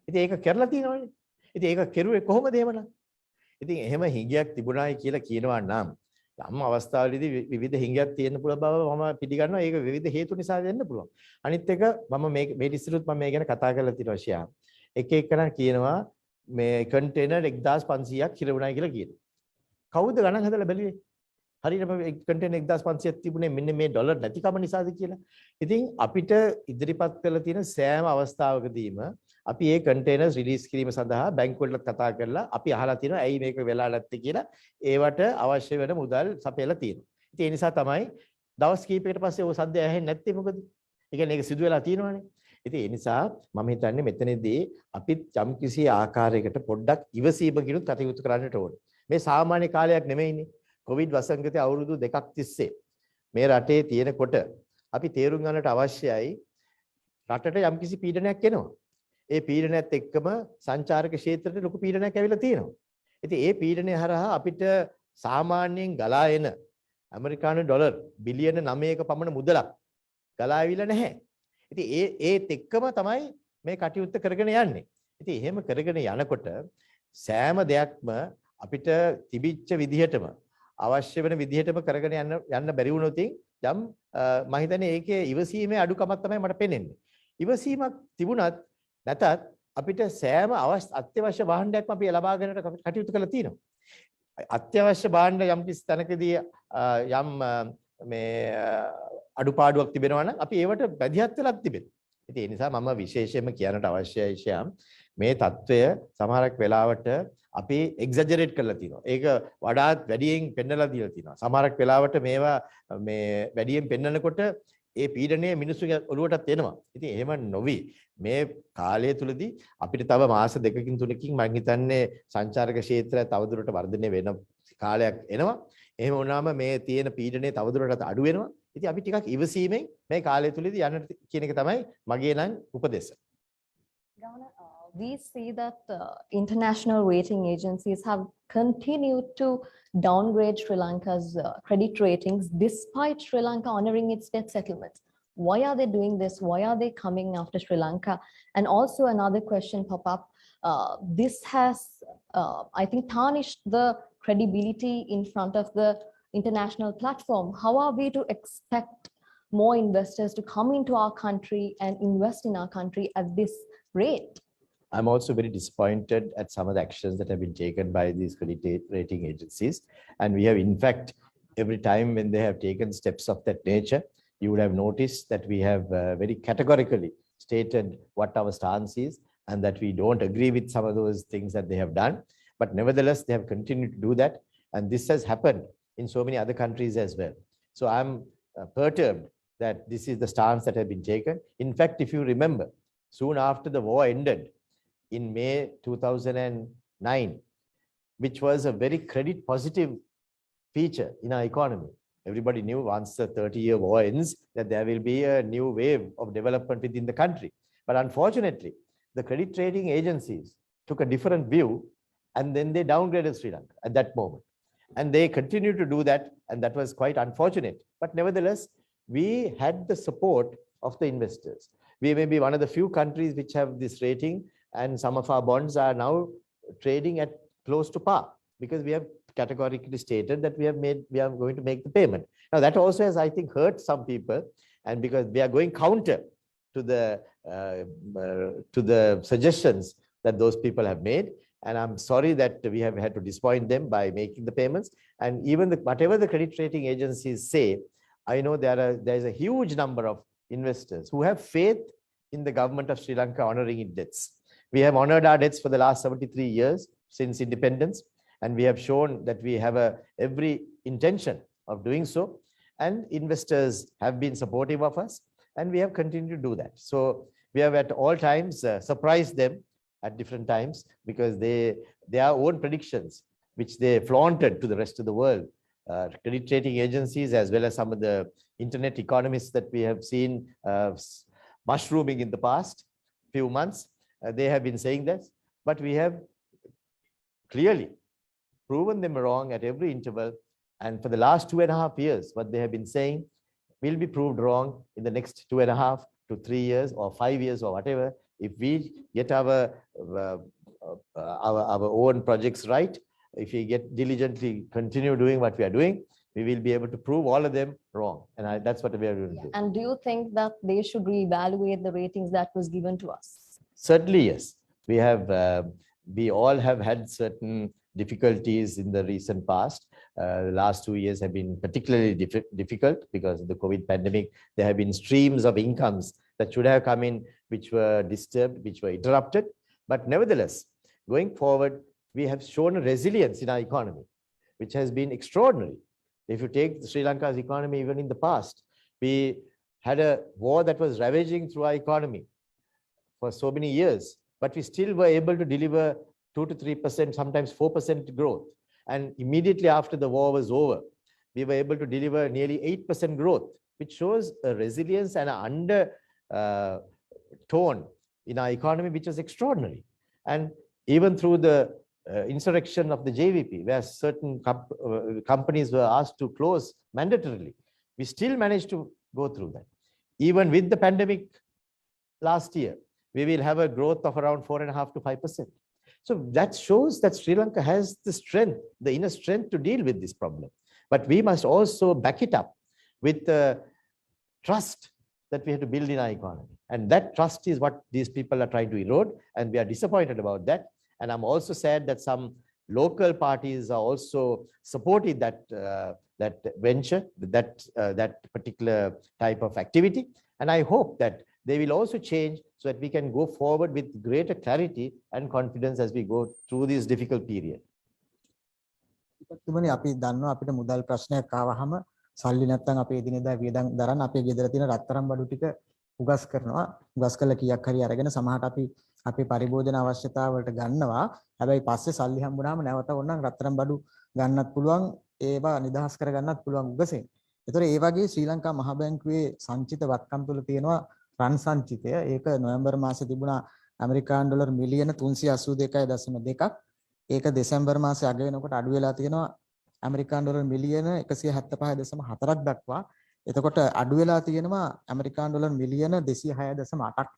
ඉතින් ඒක කරලා තියෙනවනේ. ඉතින් ඒක කෙරුවේ කොහොමද එහෙමනම්? ඉතින් එහෙම හිඟයක් තිබුණායි කියලා කියනවා නම් යම් අවස්ථාවලදී විවිධ හිඟයක් තියෙන්න පුළුවන් බව මම පිළිගන්නවා. ඒක විවිධ හේතු නිසා වෙන්න පුළුවන්. අනිත් එක මම මේ ඉස්සෙල්ලත් මම මේ ගැන කතා කරලා තියෙනවා ශියා. එක එකනා කියනවා මේ කන්ටේනර් 1500ක් හිරවුණා කියලා කියනවා. කවුද ගණන් හදලා බැලුවේ? හරියටම කන්ටේනර් 1500ක් තිබුණේ මෙන්න මේ ඩොලර් නැතිකම නිසාද කියලා. ඉතින් අපිට ඉදිරිපත් කරලා තියෙන සෑම අවස්ථාවකදීම අපි මේ කන්ටේනර්ස් රිලීස් කිරීම සඳහා බැංකුවලට කතා කරලා අපි අහලා තියෙනවා ඇයි මේක වෙලා නැත්තේ කියලා. ඒවට අවශ්‍ය වෙන මුදල් සපයලා තියෙනවා. ඉතින් ඒ නිසා තමයි දවස් කීපයකට පස්සේ ඔය සද්ද ඇහෙන්නේ නැත්තේ මොකද? ඒ කියන්නේ ඒක සිදු වෙලා තියෙනවානේ. ඉතින් ඒ නිසා මම හිතන්නේ මෙතනදී අපිත් යම්කිසි ආකාරයකට පොඩ්ඩක් ඉවසීමකිනුත් කටයුතු කරන්නට ඕනේ. මේ සාමාන්‍ය කාලයක් නෙමෙයිනේ. කොවිඩ් වසංගතයේ අවුරුදු 2ක් තිස්සේ මේ රටේ තියෙනකොට අපි තේරුම් ගන්නට අවශ්‍යයි රටට යම්කිසි පීඩනයක් එනවා. ඒ පීඩනයත් එක්කම සංචාරක ක්ෂේත්‍රයට ලොකු පීඩනයක් ඇවිල්ලා තියෙනවා. ඉතින් ඒ පීඩනය හරහා අපිට සාමාන්‍යයෙන් ගලා එන ඇමරිකානු ඩොලර් බිලියන 9ක පමණ මුදලක් ගලා ආවිලා නැහැ. ඉතින් ඒත් එක්කම තමයි මේ කටයුත්ත කරගෙන යන්නේ. ඉතින් එහෙම කරගෙන යනකොට සෑම දෙයක්ම අපිට තිබිච්ච විදිහටම අවශ්‍ය වෙන විදිහටම කරගෙන යන්න බැරි වුණොත් යම් මම හිතන්නේ ඒකේ ඉවසීමේ අඩුකමක් තමයි මට පේන්නේ. ඉවසීමක් තිබුණත් නැතත් අපිට සෑම අත්‍යවශ්‍ය භාණ්ඩයක්ම අපි ලබා ගන්නට කටයුතු කරලා තියෙනවා. අත්‍යවශ්‍ය භාණ්ඩ යම් කිසි තැනකදී යම් මේ අඩුපාඩුවක් තිබෙනවා නම් අපි ඒවට බැදිහත් වෙලා තිබෙනවා. ඉතින් ඒ නිසා මම විශේෂයෙන්ම කියන්නට අවශ්‍යයි ශාම් මේ తত্ত্বය සමහරක් වෙලාවට අපි එක්සැජරේට් කරලා තියෙනවා. ඒක වඩාත් වැඩියෙන් පෙන්නලා දීලා තියෙනවා. සමහරක් වෙලාවට මේවා මේ වැඩියෙන් පෙන්නනකොට ඒ පීඩනය මිනිස්සුගේ ඔළුවටත් එනවා. ඉතින් එහෙම නොවි මේ කාලය තුලදී අපිට තව මාස 2කින් 3කින් මම හිතන්නේ සංචාරක ක්ෂේත්‍රය තවදුරට වර්ධනය වෙන කාලයක් එනවා. එහෙම වුණාම මේ තියෙන පීඩනය තවදුරටත් අඩු වෙනවා. ඉතින් අපි ටිකක් ඉවසීමෙන් මේ කාලය තුලදී යන්න කියන එක තමයි මගේ නම් උපදෙස. We see that international rating agencies have continued to downgrade Sri Lanka's credit ratings despite Sri Lanka honoring its debt settlements. Why are they doing this? Why are they coming after Sri Lanka? And also another question pop up. This has, I think, tarnished the credibility in front of the international platform. How are we to expect more investors to come into our country and invest in our country at this rate? I'm also very disappointed at some of the actions that have been taken by these credit rating agencies. And we have, in fact, every time when they have taken steps of that nature, you would have noticed that we have very categorically stated what our stance is and that we don't agree with some of those things that they have done. But nevertheless, they have continued to do that. And this has happened in so many other countries as well. So I'm perturbed that this is the stance that has been taken. In fact, if you remember, soon after the war ended, in May 2009, which was a very credit positive feature in our economy. Everybody knew once the 30-year war ends that there will be a new wave of development within the country. But unfortunately, the credit rating agencies took a different view and then they downgraded Sri Lanka at that moment. And they continued to do that, and that was quite unfortunate. But nevertheless, we had the support of the investors. We may be one of the few countries which have this rating, and some of our bonds are now trading at close to par because we have categorically stated that we are going to make the payment. Now that also has, I think, hurt some people, and because we are going counter to the suggestions that those people have made, and I'm sorry that we have had to disappoint them by making the payments. And even whatever the credit rating agencies say, I know there is a huge number of investors who have faith in the government of Sri Lanka honoring its debts. We have honored our debts for the last 73 years since independence, and we have shown that we have every intention of doing so. And investors have been supportive of us, and we have continued to do that. So We have at all times surprised them at different times because their own predictions, which they flaunted to the rest of the world, credit rating agencies as well as some of the internet economists that we have seen mushrooming in the past few months, they have been saying this, but we have clearly proven them wrong at every interval. And for the last 2.5 years, what they have been saying will be proved wrong in the next 2.5 to 3 years or 5 years or whatever. If we get our own projects right, if we get diligently continue doing what we are doing, we will be able to prove all of them wrong. And that's what we are going to do. And do you think that they should reevaluate the ratings that was given to us? Certainly, yes. We all have had certain difficulties in the recent past. The last 2 years have been particularly difficult because of the COVID pandemic. There have been streams of incomes that should have come in, which were disturbed, which were interrupted. But nevertheless, going forward, we have shown a resilience in our economy, which has been extraordinary. If you take Sri Lanka's economy, even in the past, we had a war that was ravaging through our economy for so many years, but we still were able to deliver 2 to 3%, sometimes 4% growth. And immediately after the war was over, we were able to deliver nearly 8% growth, which shows a resilience and an undertone in our economy, which was extraordinary. And even through the insurrection of the JVP, where certain companies were asked to close mandatorily, we still managed to go through that. Even with the pandemic last year, we will have a growth of around 4.5 to 5%. So that shows that Sri Lanka has the strength, the inner strength to deal with this problem. But we must also back it up with the trust that we have to build in our economy. And that trust is what these people are trying to erode. And we are disappointed about that. And I'm also sad that some local parties are also supporting that venture, that particular type of activity. And I hope that they will also change so that we can go forward with greater clarity and confidence as we go through this difficult period. තුමනි අපි දන්නවා අපිට මුදල් ප්‍රශ්නයක් ආවහම සල්ලි නැත්නම් අපේ එදිනෙදා වියදම් දරන්න අපේ ගෙදර තියෙන රත්තරන් බඩු ටික උගස් කරනවා. උගස් කළ කීයක් හරි අරගෙන සමහරට අපි අපේ පරිභෝජන අවශ්‍යතාවලට ගන්නවා. හැබැයි පස්සේ සල්ලි හම්බුනාම නැවත ඕනනම් රත්තරන් බඩු ගන්නත් පුළුවන්, ඒවා නිදහස් කරගන්නත් පුළුවන් උගසෙන්. ඒතර ඒ වගේ ශ්‍රී ලංකා මහ බැංකුවේ සංචිත වත්කම් තුල තියෙනවා රන් සංචිතය. ඒක නොවැම්බර් මාසේ තිබුණා ඇමරිකානු ඩොලර් මිලියන 382.2ක්. ඒක දෙසැම්බර් මාසේ අග වෙනකොට අඩු වෙලා තියෙනවා ඇමරිකානු ඩොලර් මිලියන 175.4ක් දක්වා. එතකොට අඩු වෙලා තියෙනවා ඇමරිකානු ඩොලර් මිලියන 206.8ක්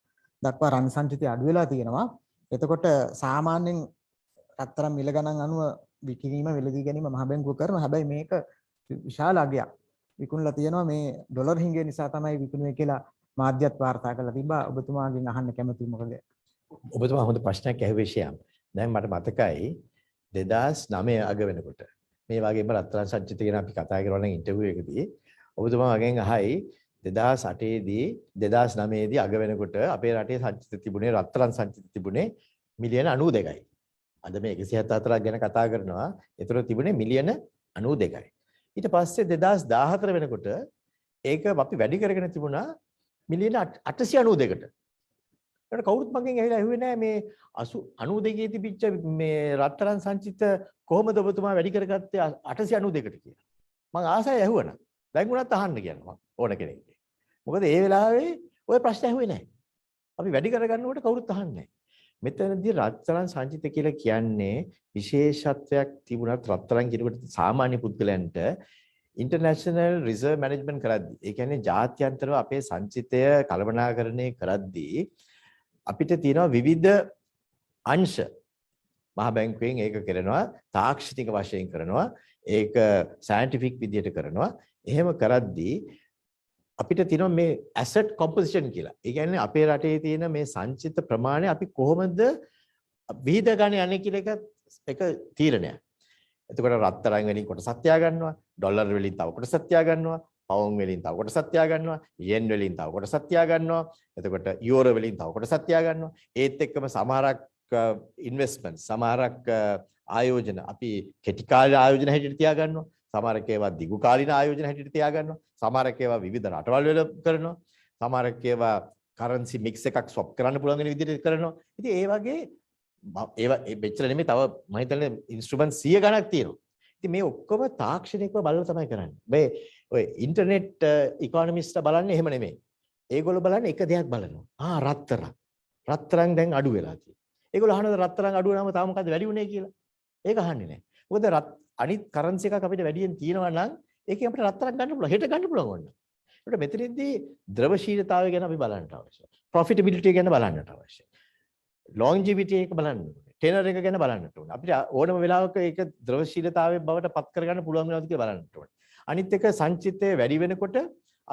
දක්වා රන් සංචිතය අඩු වෙලා තියෙනවා. එතකොට සාමාන්‍යයෙන් රත්තරන් මිල ගණන් අනුව විකිණීම වෙලදී ගැනීම මහ බැංකුව කරනවා. හැබැයි මේක විශාල අගයක්. විකුණලා තියෙනවා මේ ඩොලර් හිඟය නිසා තමයි විකුණුවේ කියලා මාධ්‍යත් වාර්තා කරලා තිබ්බා. ඔබතුමාගෙන් අහන්න කැමතියි මොකද? ඔබතුමා හොඳ ප්‍රශ්නයක් ඇහුවේ ශියම්. දැන් මට මතකයි 2009 අග වෙනකොට මේ වගේම රත්තරන් සංචිත ගැන අපි කතා කරනවා නම් ඉන්ටර්විව් එකදී ඔබතුමා මගෙන් අහයි 2008 දී 2009 දී අග වෙනකොට අපේ රටේ සංචිත තිබුණේ රත්තරන් සංචිත තිබුණේ මිලියන 92යි. අද මේ 174ක් ගැන කතා කරනවා. ඒතර තිබුණේ මිලියන 92යි. ඊට පස්සේ 2014 වෙනකොට ඒක අපි වැඩි කරගෙන තිබුණා මිලියන 892කට. ඒකට කවුරුත් මගෙන් ඇහිලා ඇහුවේ නෑ මේ 92 තිබිච්ච මේ රත්තරන් සංචිත කොහොමද ඔබතුමා වැඩි කරගත්තේ 892කට කියලා. මම ආසයි ඇහුවනම්. දැන් උනත් අහන්න කියනවා ඕන කෙනෙක්ගේ. මොකද ඒ වෙලාවේ ওই ප්‍රශ්න ඇහුවේ නෑ. අපි වැඩි කරගන්නකොට කවුරුත් අහන්නේ නෑ. මෙතනදී රත්තරන් සංචිත කියලා කියන්නේ විශේෂත්වයක් තිබුණත් රත්තරන් කියනකොට සාමාන්‍ය පුද්ගලයන්ට ඉන්ටර්නැෂනල් රිසර්ව් මැනේජ්මන්ට් කරද්දී ඒ කියන්නේ ජාත්‍යන්තරව අපේ සංචිතය කළමනාකරණය කරද්දී අපිට තියෙනවා විවිධ අංශ මහ බැංකුවෙන් ඒක කරනවා තාක්ෂණික වශයෙන් කරනවා ඒක සයන්ටිෆික් විදියට කරනවා එහෙම කරද්දී අපිට තියෙනවා මේ ඇසට් කොම්පොසිෂන් කියලා. ඒ කියන්නේ අපේ රටේ තියෙන මේ සංචිත ප්‍රමාණය අපි කොහොමද විහිද ගන්න යන්නේ කියලා එක තීරණයක්. එතකොට රත්තරන් වලින් කොටසක් තියා ගන්නවා, ඩොලර් වලින් තව කොටසක් තියා ගන්නවා, පවුන් වලින් තව කොටසක් තියා ගන්නවා, යෙන් වලින් තව කොටසක් තියා ගන්නවා, එතකොට යුරෝ වලින් තව කොටසක් තියා ගන්නවා. ඒත් එක්කම සමහරක් ඉන්වෙස්ට්මන්ට් සමහරක් ආයෝජන අපි කෙටි කාල ආයෝජන හැටියට තියා ගන්නවා. සමහරක් ඒවා දිගු කාලින ආයෝජන හැටියට තියා ගන්නවා. සමහරක් ඒවා විවිධ රටවල් වල කරනවා. සමහරක් ඒවා currency mix එකක් swap කරන්න පුළුවන් වෙන විදිහට කරනවා. ඉතින් ඒ වගේ ඒවා මෙච්චර නෙමෙයි තව මම හිතන්නේ instrument 100 ගණක් තියෙනවා. ඉතින් මේ ඔක්කොම තාක්ෂණිකව බලලා තමයි කරන්නේ. මේ ඔය ඉන්ටර්නෙට් ඉකොනොමිස්ට්ලා බලන්නේ එහෙම නෙමෙයි. ඒගොල්ලෝ බලන්නේ එක දෙයක් බලනවා. රත්තරන් දැන් අඩු වෙලා තියෙනවා. ඒගොල්ලෝ අහනවා රත්තරන් අඩු වෙනාම තාම මොකද වැඩි වුනේ කියලා. ඒක අහන්නේ නැහැ. මොකද අනිත් කරන්සි එකක් අපිට වැඩියෙන් තියෙනවා නම් ඒකෙන් අපිට රත්තරන් ගන්න පුළුවන්. හෙට ගන්න පුළුවන් ඕන. ඒකට මෙතනදී ද්‍රවශීලතාවය ගැන අපි බලන්නට අවශ්‍යයි. ප්‍රොෆිටබිලිටි ගැන බලන්නට අවශ්‍යයි. longevity එක බලන්න ඕනේ. ටෙනර් එක ගැන බලන්නට ඕනේ. අපිට ඕනම වෙලාවක ඒක ද්‍රවශීලතාවයේ බවට පත් කරගන්න පුළුවන් වෙනවද කියලා බලන්නට ඕනේ. අනිත් එක සංචිතය වැඩි වෙනකොට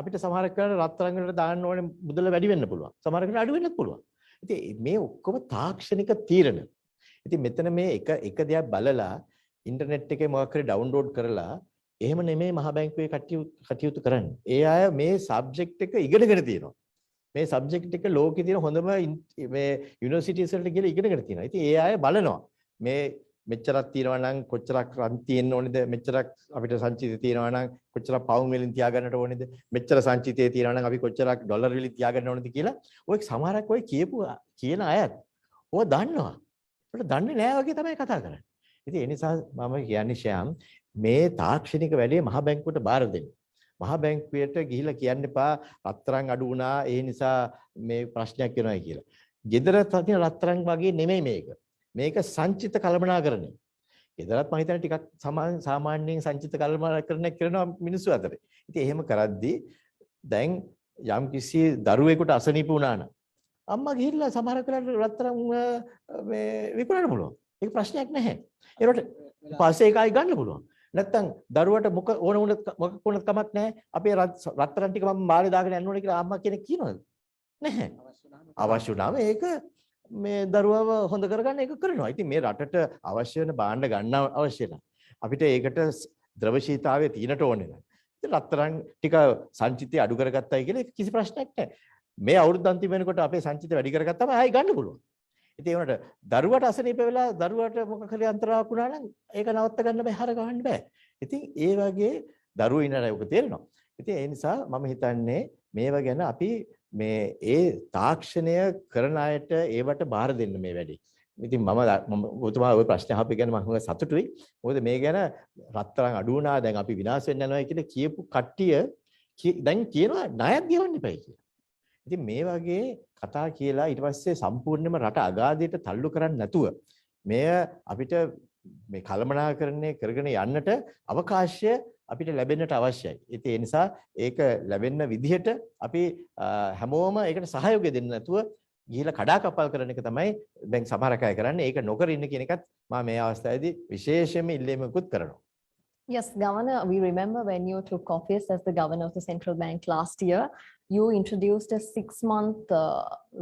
අපිට සමහර වෙලාවට රත්තරන් වලට දාන්න ඕනේ මුදල වැඩි වෙන්න පුළුවන්. සමහර වෙලාවට අඩු වෙන්නත් පුළුවන්. ඉතින් මේ ඔක්කොම තාක්ෂණික තීරණ. ඉතින් මෙතන මේ එක දෙයක් බලලා ඉන්ටර්නෙට් එකේ මොකක් හරි ඩවුන්ලෝඩ් කරලා එහෙම නෙමෙයි මහ බැංකුවේ කටයුතු කරන්නේ. ඒ අය මේ සබ්ජෙක්ට් එක ඉගෙනගෙන තියෙනවා. මේ සබ්ජෙක්ට් එක ලෝකේ තියෙන හොඳම මේ යුනිවර්සිටිස් වලට ගිහලා ඉගෙනගෙන තියෙනවා. ඉතින් ඒ අය බලනවා මේ මෙච්චරක් තියෙනවා නම් කොච්චරක් රන් තියෙන්න ඕනේද, මෙච්චරක් අපිට සංචිතය තියෙනවා නම් කොච්චරක් පවුම් වලින් තියාගන්නට ඕනේද, මෙච්චර සංචිතය තියෙනවා නම් අපි කොච්චරක් ඩොලර් වලින් තියාගන්න ඕනේද කියලා ඔය සමහරක් ඔය කියන අයත් ඔය දන්නවා. ඒකට දන්නේ නැහැ වගේ තමයි කතා කරන්නේ. ඉතින් ඒ නිසා මම කියන්නේ ශ්‍යාම් මේ තාක්ෂණික වැඩේ මහ බැංකුවට බාර දෙන්න. මහ බැංකුවට ගිහිල්ලා කියන්න එපා රත්තරන් අඩු වුණා ඒ නිසා මේ ප්‍රශ්නයක් වෙනවා කියලා. gedara තියෙන රත්තරන් වගේ නෙමෙයි මේක. මේක සංචිත කළමනාකරණය. ගෙදරත් මම හිතන්නේ ටිකක් සාමාන්‍යයෙන් සංචිත කළමනාකරණයක් කරනවා මිනිස්සු අතරේ. ඉතින් එහෙම කරද්දී දැන් යම් කිසි දරුවෙකුට අසනීප වුණා නම් අම්මා ගිහිල්ලා සමහර වෙලාවට රත්තරන් මේ විකුණන්න පුළුවන්. ඒක ප්‍රශ්නයක් නැහැ. ඒකට පස්සේ ඒකයි ගන්න පුළුවන්. නැත්තම් දරුවට මොක වුණත් කමක් නැහැ. අපේ රත්තරන් ටික මම මාළේ දාගෙන යන්න ඕනේ කියලා අම්මා කෙනෙක් කියනවද? නැහැ. අවශ්‍ය වුණාම ඒක මේ දරුවව හොඳ කරගන්න ඒක කරනවා. ඉතින් මේ රටට අවශ්‍ය වෙන භාණ්ඩ ගන්න අවශ්‍ය නැහැ. අපිට ඒකට ද්‍රවශීලතාවය තියෙනට ඕනේ නැහැ. ඉතින් රත්තරන් ටික සංචිතය අඩු කරගත්තයි කියලා ඒක කිසි ප්‍රශ්නයක් නැහැ. මේ අවුරුද්ද අන්තිම වෙනකොට අපේ සංචිතය වැඩි කරගත්තාම ආයෙ ගන්න පුළුවන්. ඉතින් ඒ වුණාට දරුවට අසනීප වෙලා දරුවට මොකක් හරි අන්තරාවක් වුණා නම් ඒක නවත්ත ගන්න බෑ, හර ගන්න බෑ. ඉතින් ඒ වගේ දරුවෝ ඉන්න අය ඔක තේරෙනවා. ඉතින් ඒ නිසා මම හිතන්නේ මේවා ගැන අපි මේ ඒ තාක්ෂණය කරන අයට ඒවට බාර දෙන්න මේ වැඩි. ඉතින් මම ඔබතුමා ওই ප්‍රශ්න අහපු ගැන මම සතුටුයි. මොකද මේ ගැන රත්තරන් අඩු වුණා දැන් අපි විනාශ වෙන්න යනවා කියලා කියපු කට්ටිය දැන් කියනවා ණයක් ගෙවන්න එපයි කියලා. ඉතින් මේ වගේ කතා කියලා ඊට පස්සේ සම්පූර්ණයෙන්ම රට අගාධයට තල්ලු කරන්නේ නැතුව මෙය අපිට මේ කළමනාකරණය කරගෙන යන්නට අවකාශය අපිට ලැබෙන්නට අවශ්‍යයි. ඉතින් ඒ නිසා ඒක ලැබෙන්න විදිහට අපි හැමෝම ඒකට සහයෝගය දෙන්න නැතුව ගිහිලා කඩාකප්පල් කරන එක තමයි දැන් සමහර අය කරන්නේ. ඒක නොකර ඉන්න කියන එකත් මම මේ අවස්ථාවේදී විශේෂයෙන්ම ඉල්ලීමකුත් කරනවා. Yes, Governor, we remember when you took office as the governor of the central bank last year, you introduced a 6-month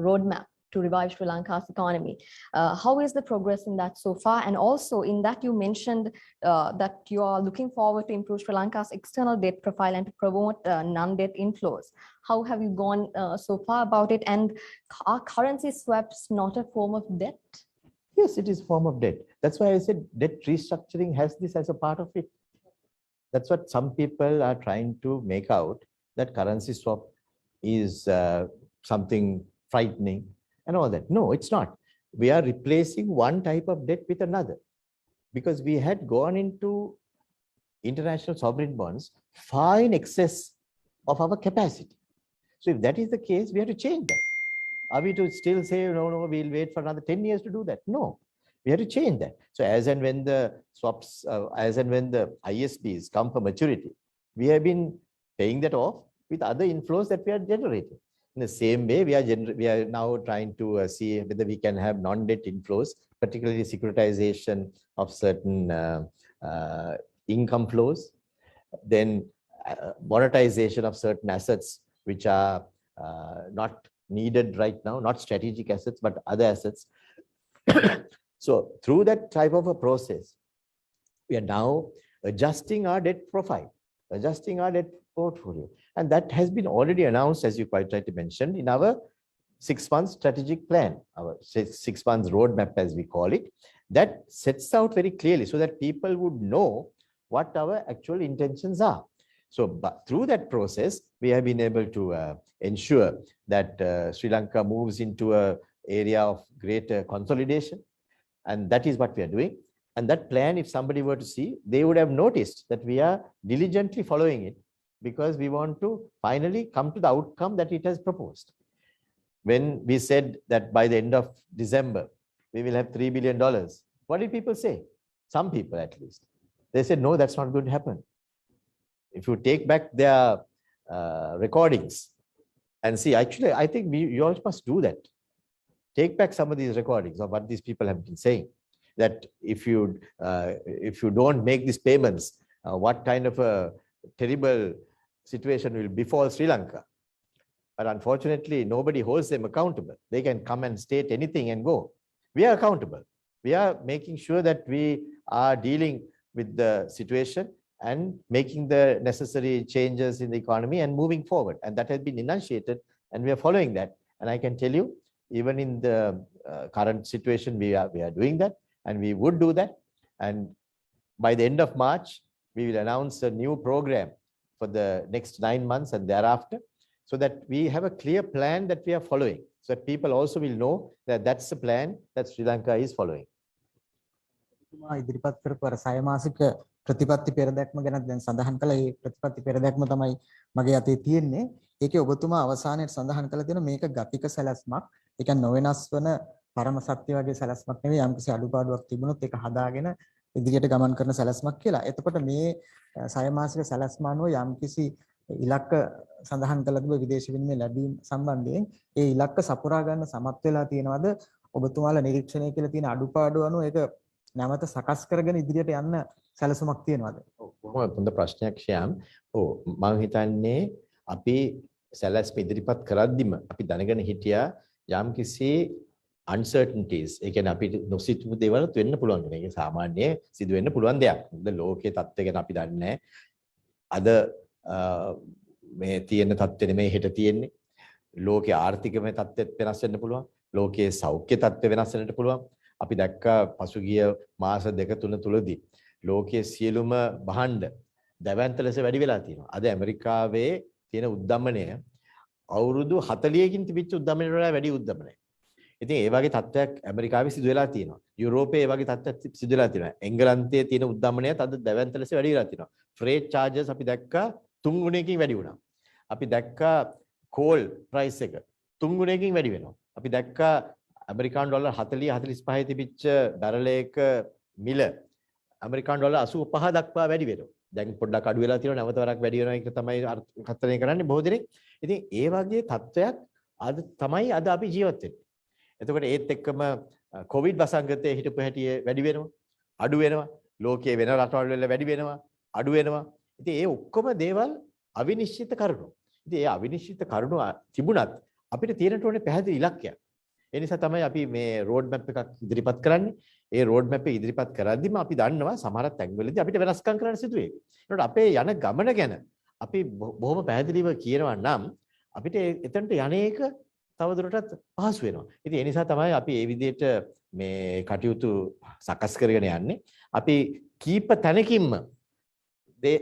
roadmap to revive Sri Lanka's economy. How is the progress in that so far? And also in that you mentioned that you are looking forward to improve Sri Lanka's external debt profile and to promote non-debt inflows. How have you gone so far about it? And are currency swaps not a form of debt? Yes, it is a form of debt. That's why I said debt restructuring has this as a part of it. That's what some people are trying to make out, that currency swap is something frightening and all that. No, it's not. We are replacing one type of debt with another because we had gone into international sovereign bonds far in excess of our capacity. So if that is the case, we have to change that. Are we to still say, no, we'll wait for another 10 years to do that? No, we have to change that. So as and when the swaps, as and when the ISBs come for maturity, we have been paying that off with other inflows that we are generating. In the same way, we are now trying to see whether we can have non-debt inflows, particularly securitization of certain income flows, then monetization of certain assets which are not needed right now, not strategic assets, but other assets. So through that type of a process, we are now adjusting our debt profile, adjusting our debt portfolio. And that has been already announced, as you quite rightly mentioned, in our 6-month strategic plan, our 6 months roadmap, as we call it, that sets out very clearly so that people would know what our actual intentions are. So but through that process, we have been able to ensure that Sri Lanka moves into an area of greater consolidation. And that is what we are doing. And that plan, if somebody were to see, they would have noticed that we are diligently following it because we want to finally come to the outcome that it has proposed. When we said that by the end of December, we will have $3 billion, what did people say? Some people at least. They said, no, that's not going to happen. If you take back their recordings and see, actually, I think you all must do that. Take back some of these recordings of what these people have been saying. That if you don't make these payments, what kind of a terrible situation will befall Sri Lanka. But unfortunately, nobody holds them accountable. They can come and state anything and go. We are accountable. We are making sure that we are dealing with the situation and making the necessary changes in the economy and moving forward. And that has been enunciated, and we are following that. And I can tell you, even in the current situation, we are doing that, and we would do that. And by the end of March, we will announce a new program for the next 9 months and thereafter, so that we have a clear plan that we are following, so that people also will know that that's the plan that Sri Lanka is following. ඉදිරිපත් කරපු අර සයමාසික ප්‍රතිපත්ති පෙරදැක්ම ගැන දැන් සඳහන් කළා. ඒ ප්‍රතිපත්ති පෙරදැක්ම තමයි මගේ අතේ තියෙන්නේ. ඒකේ ඔබතුමා අවසානයේ සඳහන් කළ තියෙන මේක ගතික සැලැස්මක්. ඒ කියන්නේ නොවෙනස් වන පරම සත්‍ය වගේ සැලැස්මක් නෙවෙයි. යම්කිසි අඩුපාඩුවක් තිබුණොත් ඒක හදාගෙන ඉදිරියට ගමන් කරන සැලැස්මක් කියලා. එතකොට මේ සයමාසික සැලැස්ම අනුව යම්කිසි ඉලක්ක සඳහන් කළ තිබෙන විදේශ විනිමය ලැබීම් සම්බන්ධයෙන් ඒ ඉලක්ක සපුරා ගන්න සමත් වෙලා තියෙනවද? ඔබතුමාලා නිරීක්ෂණය කියලා තියෙන අඩුපාඩු අනුව ඒක නැවත සකස් කරගෙන ඉදිරියට යන්න සැලසුමක් තියෙනවද? කොහොමද හොඳ ප්‍රශ්නයක් ශාම්. ඔව් මම හිතන්නේ අපි සැලැස්ම ඉදිරිපත් කරද්දිම අපි දැනගෙන හිටියා යම්කිසි uncertainties. ඒ කියන්නේ අපිට නොසිතපු දේවල් වෙන්න පුළුවන් කියන එක සාමාන්‍ය සිදු වෙන්න පුළුවන් දෙයක්. මොකද ලෝකයේ තත්ත්වය ගැන අපි දන්නේ අද මේ තියෙන තත්ත්වෙ නෙමෙයි හෙට තියෙන්නේ. ලෝකයේ ආර්ථිකමය තත්ත්වෙත් වෙනස් වෙන්න පුළුවන්. ලෝකයේ සෞඛ්‍ය තත්ත්වය වෙනස් වෙන්නට පුළුවන්. අපි දැක්කා පසුගිය මාස 2-3 තුලදී ලෝකයේ සියලුම භාණ්ඩ දැවැන්ත ලෙස වැඩි වෙලා තියෙනවා. අද ඇමරිකාවේ තියෙන උද්දමනය අවුරුදු 40කින් තිබිච්ච උද්දමනයට වඩා වැඩි උද්දමනයක්. ඉතින් ඒ වගේ තත්ත්වයක් ඇමරිකාවේ සිදු වෙලා තියෙනවා. යුරෝපයේ ඒ වගේ තත්ත්වයක් සිදු වෙලා තියෙනවා. එංගලන්තයේ තියෙන උද්දමනයත් අද දැවැන්ත ලෙස වැඩි වෙලා තියෙනවා. ෆ්‍රේට් චාර්ජස් අපි දැක්කා 3 ගුණයකින් වැඩි වුණා. අපි දැක්කා කෝල් ප්‍රයිස් එක 3 ගුණයකින් වැඩි වෙනවා. අපි දැක්කා ඇමරිකානු ඩොලර් 40-45 තිබිච්ච බැරලයක මිල ඇමරිකානු ඩොලර් 85 දක්වා වැඩි වෙනවා. දැන් පොඩ්ඩක් අඩු වෙලා තියෙනවා, නැවත වරක් වැඩි වෙනවා. ඒක තමයි අර්ථකථනය කරන්නේ බොහෝ දෙනෙක්. ඉතින් ඒ වගේ තත්ත්වයක් අද තමයි අපි ජීවත් වෙන්නේ. එතකොට ඒත් එක්කම කොවිඩ් වසංගතයේ හිටපු හැටි වැඩි වෙනවා, අඩු වෙනවා. ලෝකයේ වෙන රටවල් වල වැඩි වෙනවා, අඩු වෙනවා. ඉතින් ඒ ඔක්කොම දේවල් අවිනිශ්චිත කරුණු. ඉතින් ඒ අවිනිශ්චිත කරුණු තිබුණත් අපිට තියෙන්න ඕනේ පැහැදිලි ඉලක්කයක්. ඒ නිසා තමයි අපි මේ රෝඩ් මැප් එකක් ඉදිරිපත් කරන්නේ. ඒ රෝඩ් මැප් එක ඉදිරිපත් කරද්දිම අපි දන්නවා සමහර තැන්වලදී අපිට වෙනස්කම් කරන්න සිදුවේ. ඒකට අපේ යන ගමන ගැන අපි බොහොම පැහැදිලිව කියනවා නම් අපිට එතනට යන්නේක තවදුරටත් පහසු වෙනවා. ඉතින් ඒ නිසා තමයි අපි මේ විදිහට මේ කටයුතු සකස් කරගෙන යන්නේ. අපි කීප තැනකින්ම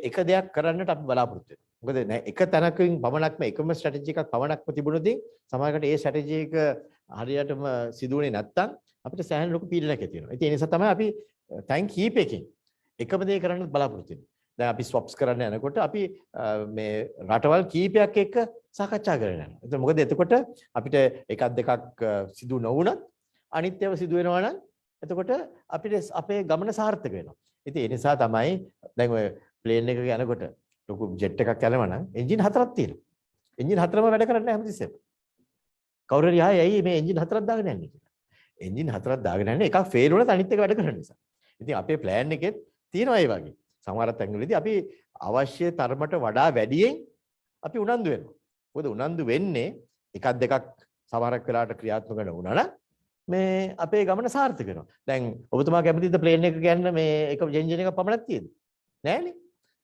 එක දෙයක් කරන්නට අපි බලාපොරොත්තු වෙනවා. මොකද එක තැනකින් පමණක්ම එකම ස්ට්‍රැටජි එකක් පමණක්ම තිබුණොත් සමහරකට ඒ ස්ට්‍රැටජි එක හරියටම සිදුුනේ නැත්තම් අපිට සෑහෙන ලොකු පීඩනයක් ඇති වෙනවා. ඉතින් ඒ නිසා තමයි අපි තැන් කීපයකින් එකම දේ කරන්න බලාපොරොත්තු වෙන්නේ. දැන් අපි ස්වොප්ස් කරන්න යනකොට අපි මේ රටවල් කීපයක් එක්ක සාකච්ඡා කරගෙන යනවා. එතකොට මොකද එතකොට අපිට එකක් දෙකක් සිදු නොවුණත් අනිත් ඒවා සිදු වෙනවා නම් එතකොට අපිට අපේ ගමන සාර්ථක වෙනවා. ඉතින් ඒ නිසා තමයි දැන් ඔය ප්ලේන් එකක යනකොට ලොකු ජෙට් එකක් යනවා නම් එන්ජින් 4ක් තියෙනවා. එන්ජින් 4ම වැඩ කරන්නේ හැමතිස්සෙම. කවුරු හරි ඇයි මේ එන්ජින් 4ක් දාගෙන යන්නේ කියලා. එන්ජින් 4ක් දාගෙන යන්නේ එකක් ෆේල් වුණත් අනිත් එක වැඩ කරන නිසා. ඉතින් අපේ ප්ලෑන් එකෙත් තියෙනවා ඒ වගේ. සමහර තැන්වලදී අපි අවශ්‍ය තරමට වඩා වැඩියෙන් අපි උනන්දු වෙනවා. මොකද උනන්දු වෙන්නේ එකක් දෙකක් සමහරක් වෙලාවට ක්‍රියාත්මක වුණා නම් මේ අපේ ගමන සාර්ථක වෙනවා. දැන් ඔබතුමා කැමතිද ප්ලේන් එක ගන්න මේ එක එන්ජින් එකක් පමණක් තියෙද? නෑනේ.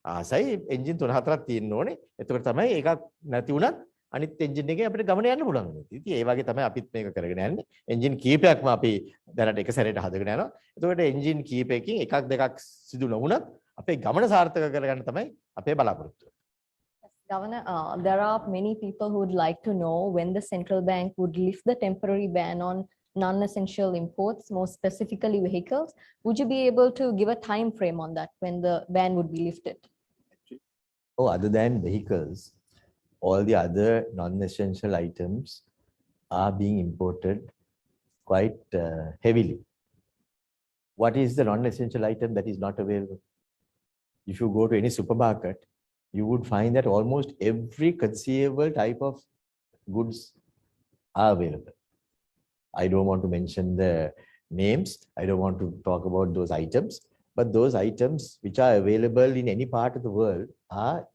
ආසයි එන්ජින් 3-4ක් තියෙන්න ඕනේ. එතකොට තමයි එකක් නැති වුණත් අනිත් එන්ජින් එකේ අපිට ගමන යන්න පුළුවන්. ඉතින් ඒ වගේ තමයි අපිත් මේක කරගෙන යන්නේ. එන්ජින් කීපයක්ම අපි දැනට එක සැරේට හදගෙන යනවා. එතකොට එන්ජින් කීපයකින් එකක් දෙකක් සිදු නොවුණත් අපේ ගමන සාර්ථක කරගන්න තමයි අපේ බලාපොරොත්තුව. Governor, there are many people who would like to know when the central bank would lift the temporary ban on non-essential imports, more specifically vehicles. Would you be able to give a time frame on that when the ban would be lifted? Oh, other than vehicles, all the other non-essential items are being imported quite heavily. What is the non-essential item that is not available? If you go to any supermarket, you would find that almost every conceivable type of goods are available. I don't want to mention the names. I don't want to talk about those items, but those items which are available in any part of the world are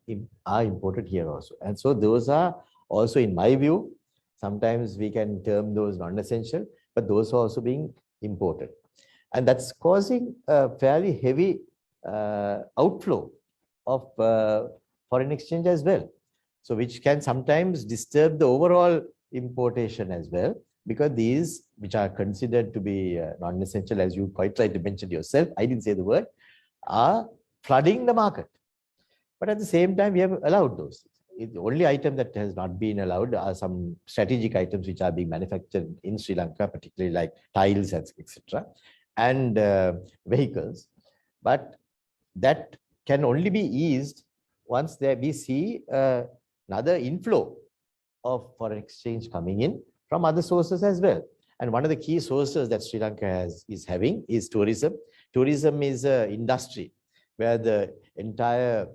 imported here also. And so those are also, in my view, sometimes we can term those non-essential, but those are also being imported. And that's causing a fairly heavy outflow of foreign exchange as well. So which can sometimes disturb the overall importation as well, because these, which are considered to be non-essential, as you quite rightly mentioned yourself, I didn't say the word, are flooding the market. But at the same time, we have allowed those. The only item that has not been allowed are some strategic items which are being manufactured in Sri Lanka, particularly like tiles, etc., and vehicles. But that can only be eased once we see another inflow of foreign exchange coming in from other sources as well. And one of the key sources that Sri Lanka is having is tourism. Tourism is an industry where the entire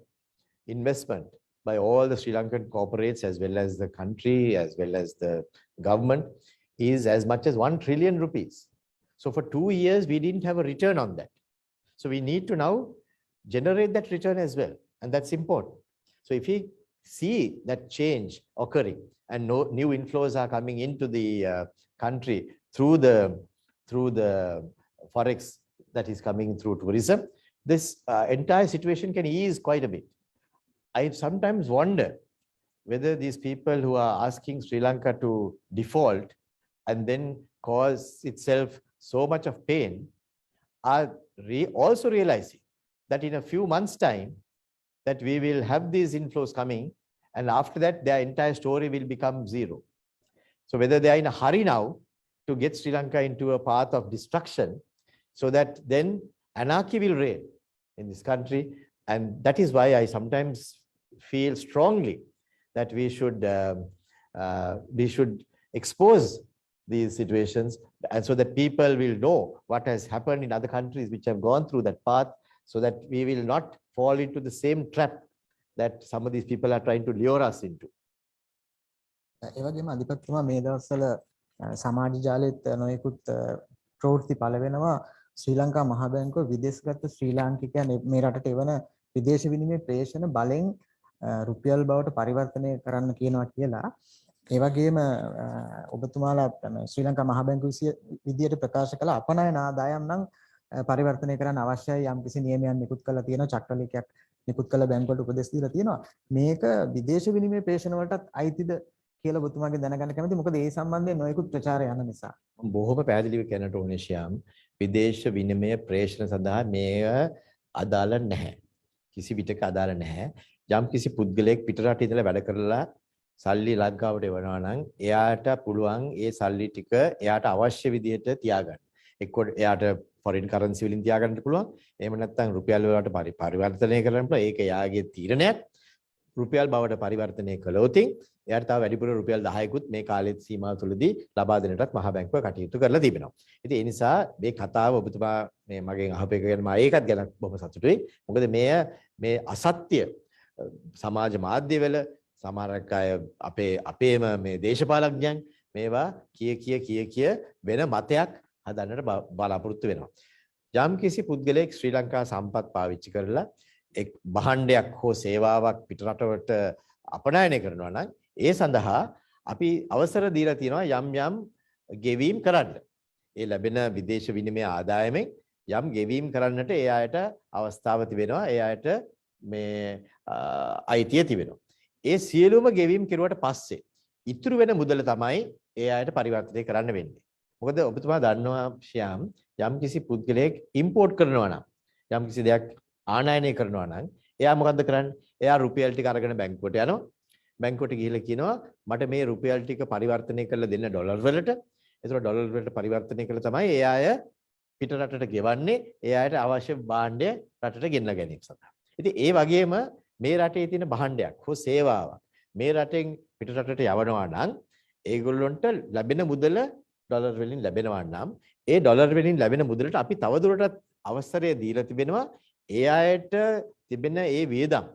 investment by all the Sri Lankan corporates, as well as the country, as well as the government, is as much as 1 trillion rupees. So for 2 years, we didn't have a return on that. So we need to now generate that return as well. And that's important. So if we see that change occurring and new inflows are coming into the country through the forex that is coming through tourism, this entire situation can ease quite a bit. I sometimes wonder whether these people who are asking Sri Lanka to default and then cause itself so much of pain are also realizing that in a few months' time, that we will have these inflows coming, and after that, their entire story will become zero. So whether they are in a hurry now to get Sri Lanka into a path of destruction, so that then anarchy will reign in this country. And that is why I sometimes feel strongly that we should expose these situations, and so that people will know what has happened in other countries which have gone through that path, so that we will not fall into the same trap that some of these people are trying to lure us into. ඒ වගේම අධිපතිතුමා මේ දවස්වල සමාජ ජාලෙත් නොයෙකුත් ප්‍රවෘත්ති පළ වෙනවා ශ්‍රී ලංකා මහා බැංකුව විදේශගත ශ්‍රී ලාංකිකයන් මේ රටට එවන විදේශ විනිමය ප්‍රේෂණ බලෙන් රුපියල් බවට පරිවර්තනය කරන්න කියනවා කියලා. ඒ වගේම ඔබතුමාලා ශ්‍රී ලංකා මහා බැංකුව විදියට ප්‍රකාශ කළ අපනයන ආදායම් නම් පරිවර්තනය කරන්න අවශ්‍යයි යම්කිසි නියමයන් නිකුත් කරලා තියෙනවා, චක්‍රලේඛයක් නිකුත් කළ බැංකුවට උපදෙස් දීලා තියෙනවා. මේක විදේශ විනිමය ප්‍රේෂණ වලටත් අයිතිද කියලා ඔබතුමාගෙන් දැනගන්න කැමතියි. මොකද ඒ සම්බන්ධයෙන් නොයෙකුත් ප්‍රචාර යන නිසා. බොහොම පැහැදිලිව කියනට ඕනේ ශ්‍යාම්, විදේශ විනිමය ප්‍රේෂණ සඳහා මේක අදාළ නැහැ. කිසි විටක අදාළ නැහැ. යම් කිසි පුද්ගලයෙක් පිටරට ඉඳලා වැඩ කරලා සල්ලි ලංකාවට එවනවා නම් එයාට පුළුවන් ඒ සල්ලි ටික එයාට අවශ්‍ය විදිහට තියාගන්න. එක්ක එයාට ෆොරින් කරන්සි වලින් තියාගන්න පුළුවන්. එහෙම නැත්නම් රුපියල් වලට පරිවර්තනය කරන්න පුළුවන්. ඒක එයාගේ තීරණයක්. රුපියල් බවට පරිවර්තනය කළොත් එයාට තව වැඩිපුර රුපියල් 10කුත් මේ කාලෙත් සීමාව තුළදී ලබා දෙන්නටත් මහා බැංකුව කටයුතු කරලා තිබෙනවා. ඉතින් ඒ නිසා මේ කතාව ඔබතුමා මේ මගෙන් අහපු එක ගැන මම ඒකත් ගැන බොහොම සතුටුයි. මොකද මේ අසත්‍ය සමාජ මාධ්‍යවල සමහරක් අය අපේම මේ දේශපාලඥයන් මේවා කිය වෙන මතයක් හදන්නට බලාපොරොත්තු වෙනවා. යම් කිසි පුද්ගලයෙක් ශ්‍රී ලංකා සම්පත් පාවිච්චි කරලා එක් භාණ්ඩයක් හෝ සේවාවක් පිටරටට අපනයනය කරනවා නම් ඒ සඳහා අපි අවසර දීලා තියෙනවා යම් ගෙවීම් කරන්න. ඒ ලැබෙන විදේශ විනිමය ආදායමෙන් යම් ගෙවීම් කරන්නට ඒ අයට අවස්ථාව තිබෙනවා. ඒ අයට මේ අයිතිය තිබෙනවා. ඒ සියලුම ගෙවීම් කෙරුවට පස්සේ ඉතුරු වෙන මුදල තමයි ඒ අයට පරිවර්තනය කරන්න වෙන්නේ. මොකද ඔබතුමා දන්නවා ශ්‍යාම්, යම් කිසි පුද්ගලයෙක් ඉම්පෝර්ට් කරනවා නම්, යම් කිසි දෙයක් ආනයනය කරනවා නම් එයා මොකද්ද කරන්නේ? එයා රුපියල් ටික අරගෙන බැංකුවට යනවා. බැංකුවට ගිහිල්ලා කියනවා මට මේ රුපියල් ටික පරිවර්තනය කරලා දෙන්න ඩොලර් වලට. ඒතකොට ඩොලර් වලට පරිවර්තනය කළා තමයි ඒ අය පිට රටට ගෙවන්නේ ඒ අයට අවශ්‍ය භාණ්ඩය රටට ගෙන්න ගැනීම සඳහා. ඉතින් ඒ වගේම මේ රටේ තියෙන භාණ්ඩයක් හෝ සේවාවක් මේ රටෙන් පිට රටට යවනවා නම් ඒගොල්ලොන්ට ලැබෙන මුදල ඩොලර් වලින් ලැබෙනවා නම් ඒ ඩොලර් වලින් ලැබෙන මුදලට අපි තවදුරටත් අවසරය දීලා තිබෙනවා ඒ අයට තිබෙන ඒ වියදම්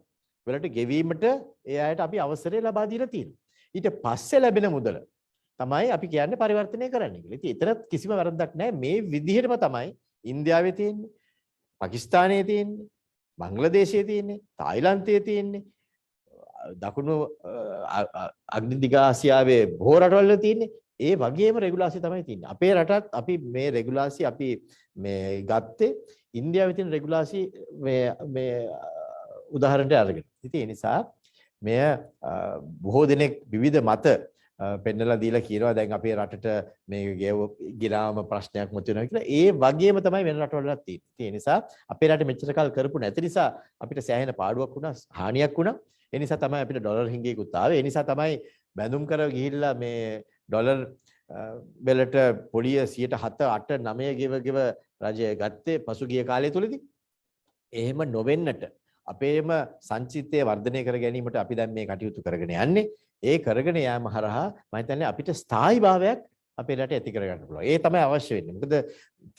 වලට ගෙවීමට ඒ අයට අපි අවසරය ලබා දීලා තියෙනවා. ඊට පස්සේ ලැබෙන මුදල තමයි අපි කියන්නේ පරිවර්තනය කරන්න කියලා. ඉතින් ඒතර කිසිම වැරද්දක් නැහැ. මේ විදිහටම තමයි ඉන්දියාවේ තියෙන්නේ, පාකිස්තානයේ තියෙන්නේ, බංග්ලාදේශයේ තියෙන්නේ, තායිලන්තයේ තියෙන්නේ, දකුණු අග්නිදිග ආසියාවේ බොහෝ රටවල තියෙන්නේ. ඒ වගේම රෙගුලාසි තමයි තියෙන්නේ. අපේ රටත් අපි මේ රෙගුලාසි අපි මේ ගත්තේ ඉන්දියාවේ තියෙන රෙගුලාසි මේ උදාහරණයක් අරගෙන. ඉතින් ඒ නිසා මෙය බොහෝ දෙනෙක් විවිධ මත පෙන්නලා දීලා කියනවා දැන් අපේ රටට මේ ගිරාම ප්‍රශ්නයක් මතුවෙනවා කියලා. ඒ වගේම තමයි වෙන රටවලත් තියෙන්නේ. ඒ නිසා අපේ රටේ මෙච්චර කාල කරපු නැති නිසා අපිට සෑහෙන පාඩුවක් වුණා, හානියක් වුණා. ඒ නිසා තමයි අපිට ඩොලර් හිඟේකුත් ආවේ. ඒ නිසා තමයි බැඳුම් කර ගිහිල්ලා මේ ඩොලර් වලට පොලිය 7 8 9 ගෙව රජය ගත්තේ පසුගිය කාලය තුලදී. එහෙම නොවෙන්නට අපේම සංචිතය වර්ධනය කර ගැනීමට අපි දැන් මේ කටයුතු කරගෙන යන්නේ. ඒ කරගෙන යාම හරහා මම හිතන්නේ අපිට ස්ථායි භාවයක් අපේ රටේ ඇති කරගන්න පුළුවන්. ඒ තමයි අවශ්‍ය වෙන්නේ. මොකද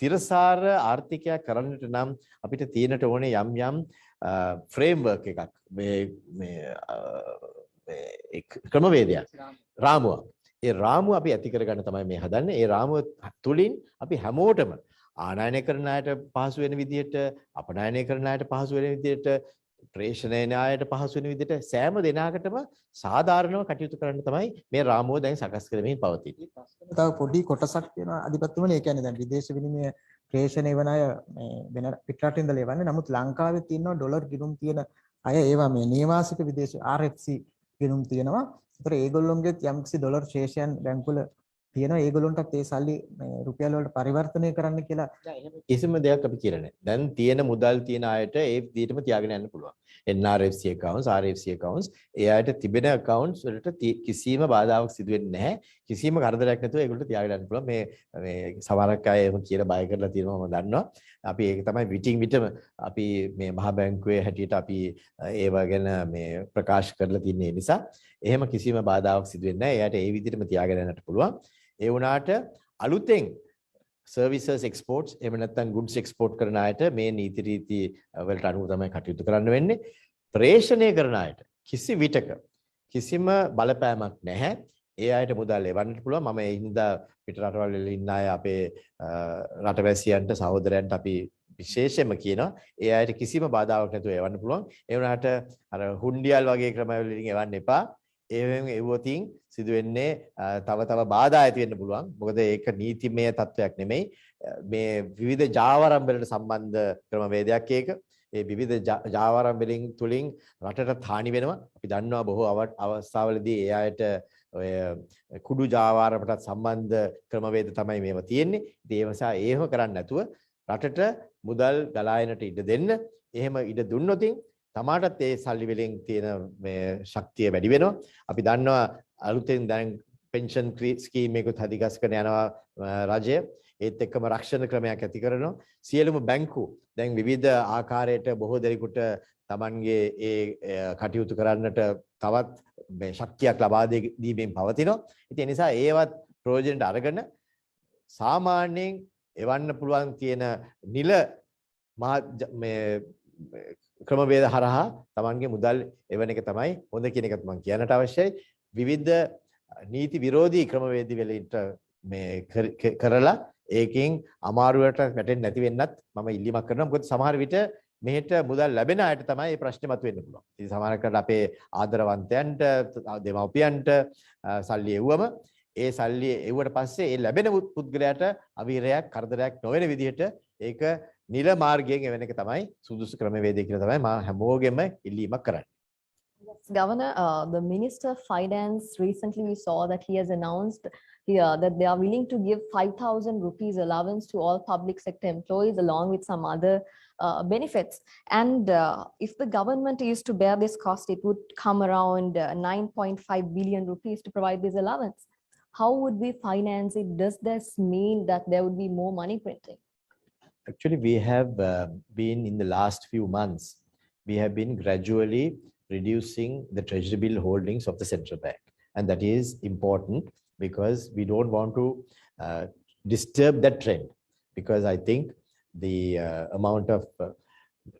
තිරසාර ආර්ථිකයක් කරන්නට නම් අපිට තියෙනට ඕනේ යම් ෆ්‍රේම්වර්ක් එකක්. මේ ක්‍රමවේදයක්. රාමුවක්. ඒ රාමුව අපි ඇති කරගන්න තමයි මේ හදන්නේ. ඒ රාමුව තුලින් අපි හැමෝටම ආනයනය කරන අයට පහසු වෙන විදිහට, අපනයනය කරන අයට පහසු වෙන විදිහට, ප්‍රේෂණය න්‍යායට පහසු වෙන විදිහට සෑම දෙනාකටම සාධාරණව කටයුතු කරන්න තමයි මේ රාමුව දැන් සකස් කරමින් පවතින්නේ. තව පොඩි කොටසක් තියෙනවා අධිපතිතුමනි. ඒ කියන්නේ දැන් විදේශ විනිමය ප්‍රේෂණය වෙන අය මේ වෙන පිටරටින් ඉඳලා එවන්නේ. නමුත් ලංකාවේ තියෙනවා ඩොලර් ගිණුම් තියෙන අය ඒවා මේ නිවාසික විදේශ RFC ගිණුම් තියෙනවා. ඒතර ඒගොල්ලොන්ගෙත් යම්කිසි ඩොලර් ශේෂයන් බැංකුවල තියෙනවා. ඒගොල්ලොන්ටත් ඒ සල්ලි මේ රුපියල් වලට පරිවර්තනය කරන්න කියලා කිසිම දෙයක් අපි කියලා නැහැ. දැන් තියෙන මුදල් තියෙන අයට ඒ විදිහටම තියාගෙන යන්න පුළුවන්. NRFC accounts, RFC accounts, ඒ අයට තිබෙන accounts වලට කිසිම බාධාවක් සිදු වෙන්නේ නැහැ. කිසිම කරදරයක් නැතුව ඒගොල්ලෝ තියාගෙන යන්න පුළුවන්. මේ සමහරක් අය එහෙම කියලා බය කරලා තියෙනවා මම දන්නවා. අපි ඒක තමයි විටින් විටම අපි මේ මහා බැංකුවේ හැටියට අපි ඒව ගැන මේ ප්‍රකාශ කරලා තින්නේ නිසා එහෙම කිසිම බාධාවක් සිදු වෙන්නේ නැහැ. එයාට ඒ විදිහටම තියාගෙන යන්නට පුළුවන්. ඒ වුණාට අලුතෙන් services exports එහෙම නැත්නම් goods export කරන අයට මේ නීති රීති වලට අනුව තමයි කටයුතු කරන්න වෙන්නේ. ප්‍රේෂණය කරන අයට කිසි විටක කිසිම බලපෑමක් නැහැ. ඒ අයට මුදල් එවන්නට පුළුවන්. මම ඒ හින්දා පිට රටවල් වල ඉන්න අය අපේ රටවැසියන්ට සහෝදරයන්ට අපි විශේෂයෙන්ම කියනවා ඒ අයට කිසිම බාධාවක් නැතුව එවන්න පුළුවන්. ඒ වුණාට අර හුන්ඩියල් වගේ ක්‍රමවලින් එවන්න එපා. ඒවෙන් එවුවතින් සිදු වෙන්නේ තව බාධා ඇති වෙන්න පුළුවන්. මොකද ඒක නීතිමය තත්වයක් නෙමෙයි. මේ විවිධ ජාවාරම් වලට සම්බන්ධ ක්‍රමවේදයක් ඒක. ඒ විවිධ ජාවාරම් වලින් තුලින් රටට හානි වෙනවා. අපි දන්නවා බොහෝ අවස්ථාවලදී ඒ අයට ඔය කුඩු ජාවාරමටත් සම්බන්ධ ක්‍රමවේද තමයි මේවා තියෙන්නේ. ඉතින් ඒ නිසා ඒව කරන්නේ නැතුව රටට මුදල් ගලායනට ඉඩ දෙන්න. එහෙම ඉඩ දුන්නොතින් තමාටත් ඒ සල්ලි වලින් තියෙන මේ ශක්තිය වැඩි වෙනවා. අපි දන්නවා අලුතෙන් දැන් පෙන්ෂන් ස්කීම් එකත් හදිගස්කන යනවා රජය. ඒත් එක්කම රක්ෂණ ක්‍රමයක් ඇති කරනවා. සියලුම බැංකු දැන් විවිධ ආකාරයට බොහෝ දෙනෙකුට Tamanගේ ඒ කටයුතු කරන්නට තවත් මේ ශක්තියක් ලබා දීමෙන් පවතිනවා. ඉතින් ඒ නිසා ඒවත් ප්‍රයෝජනට අරගෙන සාමාන්‍යයෙන් එවන්න පුළුවන් තියෙන නිල මේ ක්‍රමවේද හරහා Tamanගේ මුදල් එවන එක තමයි හොඳ කියන එකත් මම කියන්නට අවශ්‍යයි. විවිධ නීති විරෝධී ක්‍රමවේද වලට මේ කරලා ඒකෙන් අමාරුවට වැටෙන්නේ නැති වෙන්නත් මම ඉල්ලීමක් කරනවා. මොකද සමහර විට මෙහෙට මුදල් ලැබෙන අයට තමයි මේ ප්‍රශ්නේ මතුවෙන්න පුළුවන්. ඉතින් සමහරකට අපේ ආදරවන්තයන්ට, දෙමව්පියන්ට සල්ලි එව්වම ඒ සල්ලි එව්වට පස්සේ ඒ ලැබෙන පුද්ගලයාට අවීරයක්, කරදරයක් නොවන විදිහට ඒක නිල මාර්ගයෙන් එවන එක තමයි සුදුසු ක්‍රමවේදය කියලා තමයි මම හැමෝගෙම ඉල්ලීමක් කරන්නේ. Yes, Governor, the Minister of Finance recently we saw that he has announced here that they are willing to give 5,000 rupees allowance to all public sector employees along with some other benefits. And if the government is to bear this cost, it would come around 9.5 billion rupees to provide this allowance. How would we finance it? Does this mean that there would be more money printing? Actually, we have been in the last few months, we have been gradually reducing the treasury bill holdings of the central bank. And that is important because we don't want to disturb that trend. Because I think the amount of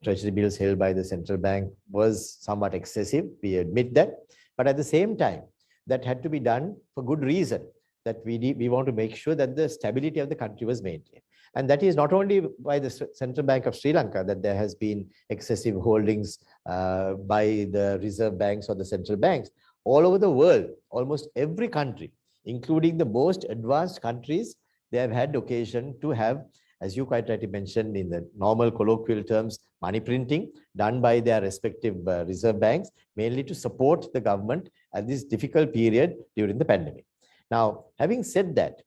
treasury bills held by the central bank was somewhat excessive. We admit that. But at the same time, that had to be done for good reason, that we want to make sure that the stability of the country was maintained. And that is not only by the Central Bank of Sri Lanka that there has been excessive holdings by the reserve banks or the central banks. All over the world, almost every country, including the most advanced countries, they have had occasion to have, as you quite rightly mentioned in the normal colloquial terms, money printing done by their respective reserve banks, mainly to support the government at this difficult period during the pandemic. Now, having said that,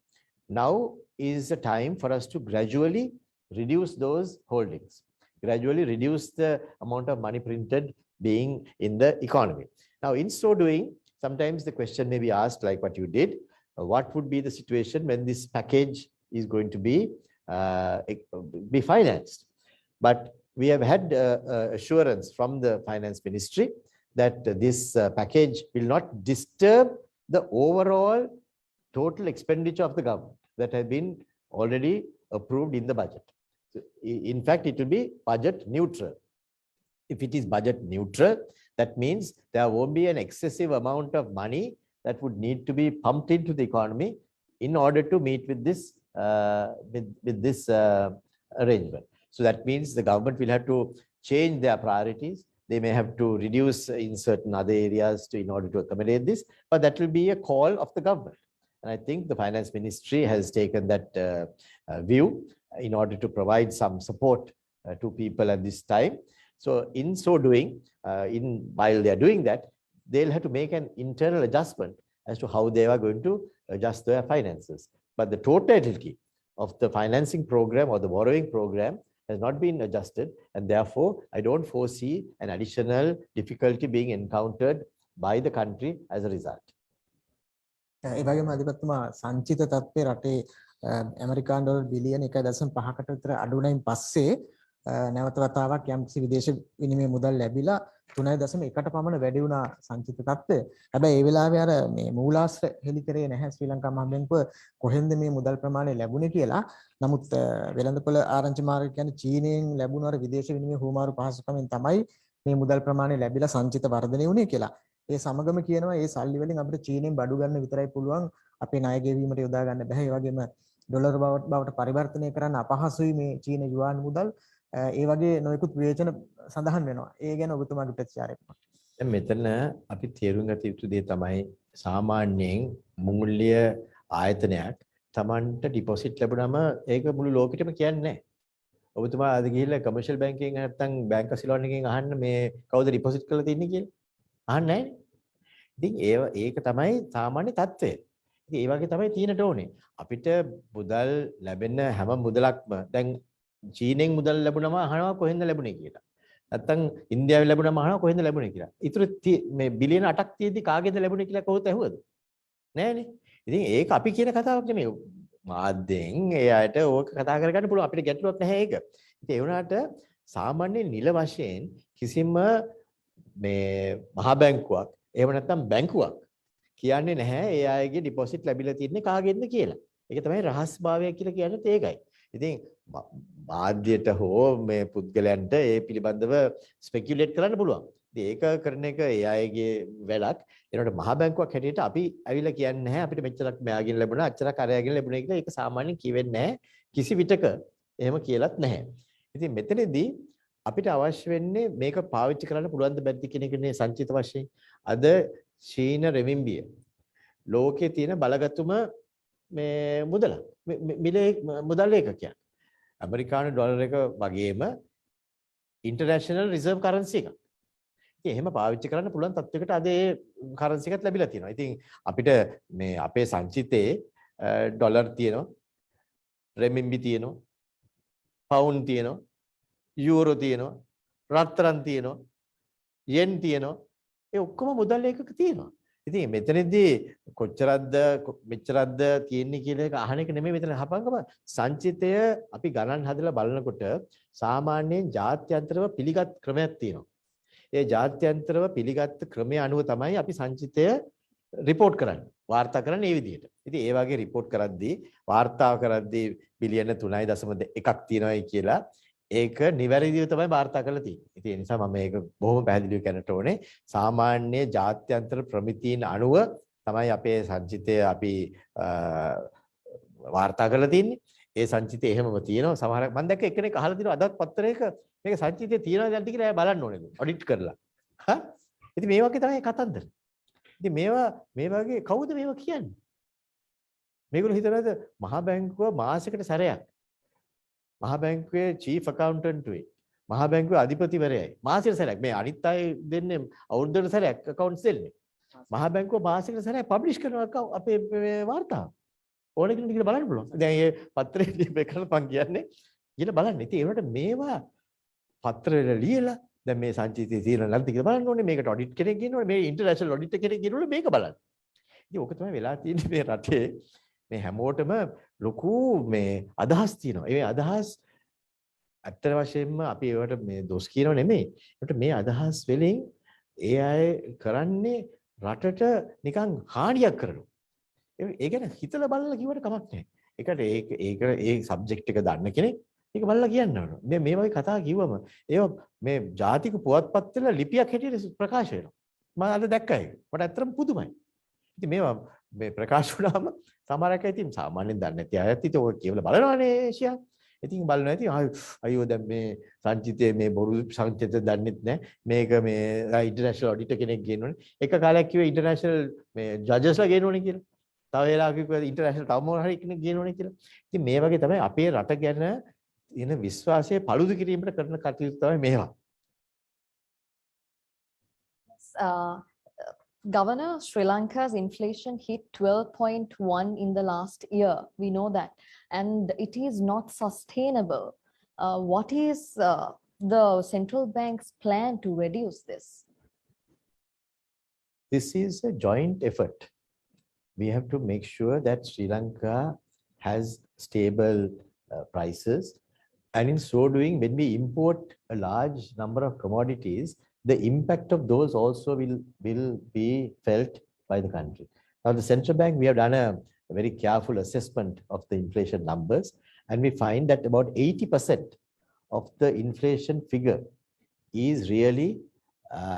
now is a time for us to gradually reduce those holdings, gradually reduce the amount of money printed being in the economy. Now, in so doing, sometimes the question may be asked, like what you did, what would be the situation when this package is going to be financed? But we have had assurance from the finance ministry that this package will not disturb the overall total expenditure of the government that have been already approved in the budget. So, in fact, it will be budget neutral. If it is budget neutral, that means there won't be an excessive amount of money that would need to be pumped into the economy in order to meet with this arrangement. So that means the government will have to change their priorities. They may have to reduce in certain other areas in order to accommodate this, but that will be a call of the government. And I think the finance ministry has taken that view in order to provide some support to people at this time. So in so doing, while they are doing that, they'll have to make an internal adjustment as to how they are going to adjust their finances. But the totality of the financing program or the borrowing program has not been adjusted, and therefore I don't foresee an additional difficulty being encountered by the country as a result. ඒ වගේම අධිපතිතුමා සංචිත තත්ත්වයේ රටේ ඇමරිකානු dollar බිලියන 1.5කට විතර අඩු වුණයින් පස්සේ නැවත වතාවක් යම්කිසි විදේශ විනිමය මුදල් ලැබිලා 3.1කට පමණ වැඩි වුණා සංචිත තත්ත්වය. හැබැයි ඒ වෙලාවේ අර මේ මූලාශ්‍ර හෙළි කරේ නැහැ ශ්‍රී ලංකා මහ බැංකුව කොහෙන්ද මේ මුදල් ප්‍රමාණය ලැබුණේ කියලා. නමුත් වෙළඳපොළ ආරංචි මාර්ග කියන්නේ චීනයෙන් ලැබුණු අර විදේශ විනිමය හුවමාරු පහසුකමින් තමයි මේ මුදල් ප්‍රමාණය ලැබිලා සංචිත වර්ධනය වුණේ කියලා. ඒ සමගම කියනවා ඒ සල්ලි වලින් අපිට චීනෙන් බඩු ගන්න විතරයි පුළුවන් අපේ ණය ගෙවීමට යොදා ගන්න බෑ. ඒ වගේම ඩොලර් බවට පරිවර්තනය කරන්න අපහසුයි මේ චීන යුවාන් මුදල්. ඒ වගේ නොයෙකුත් විවේචන සඳහන් වෙනවා. ඒ ගැන ඔබතුමාගේ ප්‍රතිචාරය කොහොමද? දැන් මෙතන අපි තේරුම් ගත යුතු දේ තමයි සාමාන්‍යයෙන් මූල්‍ය ආයතනයක් Tamanට ඩිපොසිට් ලැබුණාම ඒක මුළු ලෝකෙටම කියන්නේ නැහැ. ඔබතුමා අද ගිහිල්ලා කමර්ෂල් බැංකුවෙන් නැත්නම් බැංක් සිලෝන් එකෙන් අහන්න මේ කවුද ඩිපොසිට් කරලා තින්නේ කියලා. අහන්නේ නැහැ. ඉතින් ඒක තමයි සාමාන්‍ය තත්ත්වය. ඉතින් ඒ වගේ තමයි තියෙන්නට ඕනේ. අපිට මුදල් ලැබෙන හැම මුදලක්ම දැන් චීනෙන් මුදල් ලැබුණම අහනවා කොහෙන්ද ලැබුණේ කියලා. නැත්තම් ඉන්දියාවෙන් ලැබුණම අහනවා කොහෙන්ද ලැබුණේ කියලා. ඊටු මේ බිලියන 8ක් තියෙද්දි කාගෙද ලැබුණේ කියලා කවුරුත් ඇහුවද? නෑනේ. ඉතින් ඒක අපි කියන කතාවක් නෙමෙයි. මාධ්‍යෙන් ඒ අයට ඕක කතා කරගන්න පුළුවන්. අපිට ගැටලුවක් නැහැ ඒක. ඉතින් ඒ වුණාට සාමාන්‍ය නිල වශයෙන් කිසිම මේ මහා බැංකුවක් එහෙම නැත්නම් බැංකුවක් කියන්නේ නැහැ ඒ අයගේ ඩිපොසිට් ලැබිලා තින්නේ කාගෙන්ද කියලා. ඒක තමයි රහස්භාවය කියලා කියන්නේ ඒකයි. ඉතින් මාධ්‍යයට හෝ මේ පුද්ගලයන්ට ඒ පිළිබඳව ස්පෙකියුලේට් කරන්න පුළුවන්. ඉතින් ඒක කරන එක ඒ අයගේ වැඩක්. ඒනකොට මහා බැංකුවක් හැටියට අපි ඇවිල්ලා කියන්නේ නැහැ අපිට මෙච්චරක් මෙයාගෙන් ලැබුණා අච්චරක් අරයාගෙන් ලැබුණා කියලා. ඒක සාමාන්‍යයෙන් කියෙන්නේ නැහැ. කිසි විටක එහෙම කියලාත් නැහැ. ඉතින් මෙතනදී අපිට අවශ්‍ය වෙන්නේ මේක පාවිච්චි කරන්න පුළුවන් ද බැරිද කියන එකනේ සංචිත වශයෙන්. අද චීන රෙමින්බිය ලෝකයේ තියෙන බලගතුම මේ මුදල මුදල් ඒකකයක්. ඇමරිකානු ඩොලර් එක වගේම ඉන්ටර්නැෂනල් රිසර්ව් කරන්සි එකක්. ඉතින් එහෙම පාවිච්චි කරන්න පුළුවන් තත්යකට අද ඒ කරන්සි එකත් ලැබිලා තියෙනවා. ඉතින් අපිට මේ අපේ සංචිතේ ඩොලර් තියෙනවා, රෙමින්බි තියෙනවා, පවුන්ඩ් තියෙනවා, යූරෝ තියෙනවා, රත්තරන් තියෙනවා, යෙන් තියෙනවා. ඒ ඔක්කොම මුදල් ඒකක තියෙනවා. ඉතින් මෙතනදී කොච්චරක්ද මෙච්චරක්ද තියෙන්නේ කියලා එක අහන එක නෙමෙයි මෙතන හපංගම සංචිතය අපි ගණන් හදලා බලනකොට සාමාන්‍යයෙන් ජාත්‍යන්තරව පිළිගත් ක්‍රමයක් තියෙනවා. ඒ ජාත්‍යන්තරව පිළිගත් ක්‍රමය අනුව තමයි අපි සංචිතය රිපෝට් කරන්නේ. වාර්තා කරන්නේ මේ විදිහට. ඉතින් ඒ වගේ රිපෝට් කරද්දී වාර්තා කරද්දී බිලියන 3.1ක් තියෙනවායි කියලා ඒක නිවැරදිව තමයි වාර්තා කරලා තියෙන්නේ. ඉතින් ඒ නිසා මම මේක බොහොම පැහැදිලිව කියන්නට ඕනේ. සාමාන්‍ය ජාත්‍යන්තර ප්‍රමිතීන් අනුව තමයි අපේ සංචිතය අපි වාර්තා කරලා තින්නේ. ඒ සංචිතය එහෙමම තියෙනවා. සමහර මම දැක්ක එක්කෙනෙක් අහලා තිනවා අදත් පත්තරයක මේක සංචිතය තියෙනවද නැද්ද කියලා එයා බලන්න ඕනේ. ඔඩිට් කරලා. හා? ඉතින් මේ වගේ තමයි කතන්දර. ඉතින් මේ වගේ කවුද මේවා කියන්නේ? මේගොල්ලෝ හිතනවාද මහා බැංකුව මාසෙකට සැරයක් මහා බැංකුවේ චීෆ් ඇකවුන්ටන්ට් වේ මහා බැංකුවේ අධිපතිවරයයි මාසෙකට සැරයක් මේ අනිත් අය දෙන්නේ අවුරුද්දකට සැරයක් ඇකවුන්ට්ස් දෙන්නේ මහා බැංකුව මාසෙකට සැරයක් පබ්ලිෂ් කරනවා අපේ වාර්තාව ඕන කෙනෙකුට කියලා බලන්න පුළුවන් දැන් මේ පත්‍රයේ දීපේකල මම කියන්නේ කියලා බලන්න ඉතින් ඒකට මේවා පත්‍රවල ලියලා දැන් මේ සංචිතයේ තියෙන නැද්ද කියලා බලන්න ඕනේ මේකට ඔඩිට් කෙනෙක් ගෙන්නෝනේ මේ ඉන්ටර්නැෂනල් ඔඩිටර් කෙනෙක් ගෙන්නෝනේ මේක බලන්න ඉතින් ඕක තමයි වෙලා තියෙන්නේ මේ රටේ මේ හැමෝටම ලොකු මේ අදහස් තියෙනවා. ඒ අදහස් ඇත්ත වශයෙන්ම අපි ඒවට මේ දොස් කියනව නෙමෙයි. ඒකට මේ අදහස් වලින් ඒ අය කරන්නේ රටට නිකන් හානියක් කරනවා. ඒ ගැන හිතලා බලලා කිව්වට කමක් නැහැ. ඒකට ඒ සබ්ජෙක්ට් එක දන්න කෙනෙක් ඒක බලලා කියන්න ඕන. මේ වගේ කතා කිව්වම ඒව මේ ජාතික පුවත්පත් වල ලිපියක් හැටියට ප්‍රකාශ වෙනවා. මම අද දැක්කා ඒක. මට ඇත්තටම පුදුමයි. ඉතින් මේවා මේ ප්‍රකාශ වුණාම සමහරක් අය ඉතින් සාමාන්‍යයෙන් දන්නේ නැති අයත් ඉතින් ඔය කියලා බලනවානේ ඒෂියා. ඉතින් බලනවා ඉතින් අයියෝ දැන් මේ සංචිතයේ මේ බොරු සංචිත දන්නෙත් නැහැ. මේක මේ ඉන්ටර්නැෂනල් ඔඩිටර් කෙනෙක් ගේනෝනේ. එක කාලයක් කිව්වේ ඉන්ටර්නැෂනල් මේ ජජස්ලා ගේනෝනේ කියලා. තව වෙලාවක කිව්වා ඉන්ටර්නැෂනල් තව මොන හරි කෙනෙක් ගේනෝනේ කියලා. ඉතින් මේ වගේ තමයි අපේ රට ගැන එන විශ්වාසය paludu කිරීමට කරන කටයුතු තමයි මේවා. Governor, Sri Lanka's inflation hit 12.1 in the last year. We know that. And it is not sustainable. What is the central bank's plan to reduce this? This is a joint effort. We have to make sure that Sri Lanka has stable prices. And in so doing, when we import a large number of commodities, the impact of those also will be felt by the country. Now, the central bank, we have done a very careful assessment of the inflation numbers, and we find that about 80% of the inflation figure is really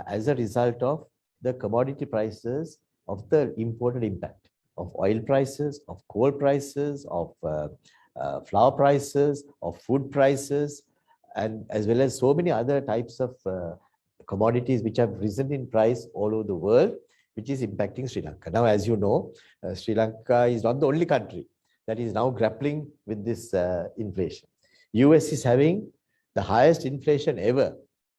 as a result of the commodity prices of the imported impact of oil prices, of coal prices, of flour prices, of food prices, and as well as so many other types of commodities which have risen in price all over the world, which is impacting Sri Lanka. Now, as you know, Sri Lanka is not the only country that is now grappling with this inflation. US is having the highest inflation ever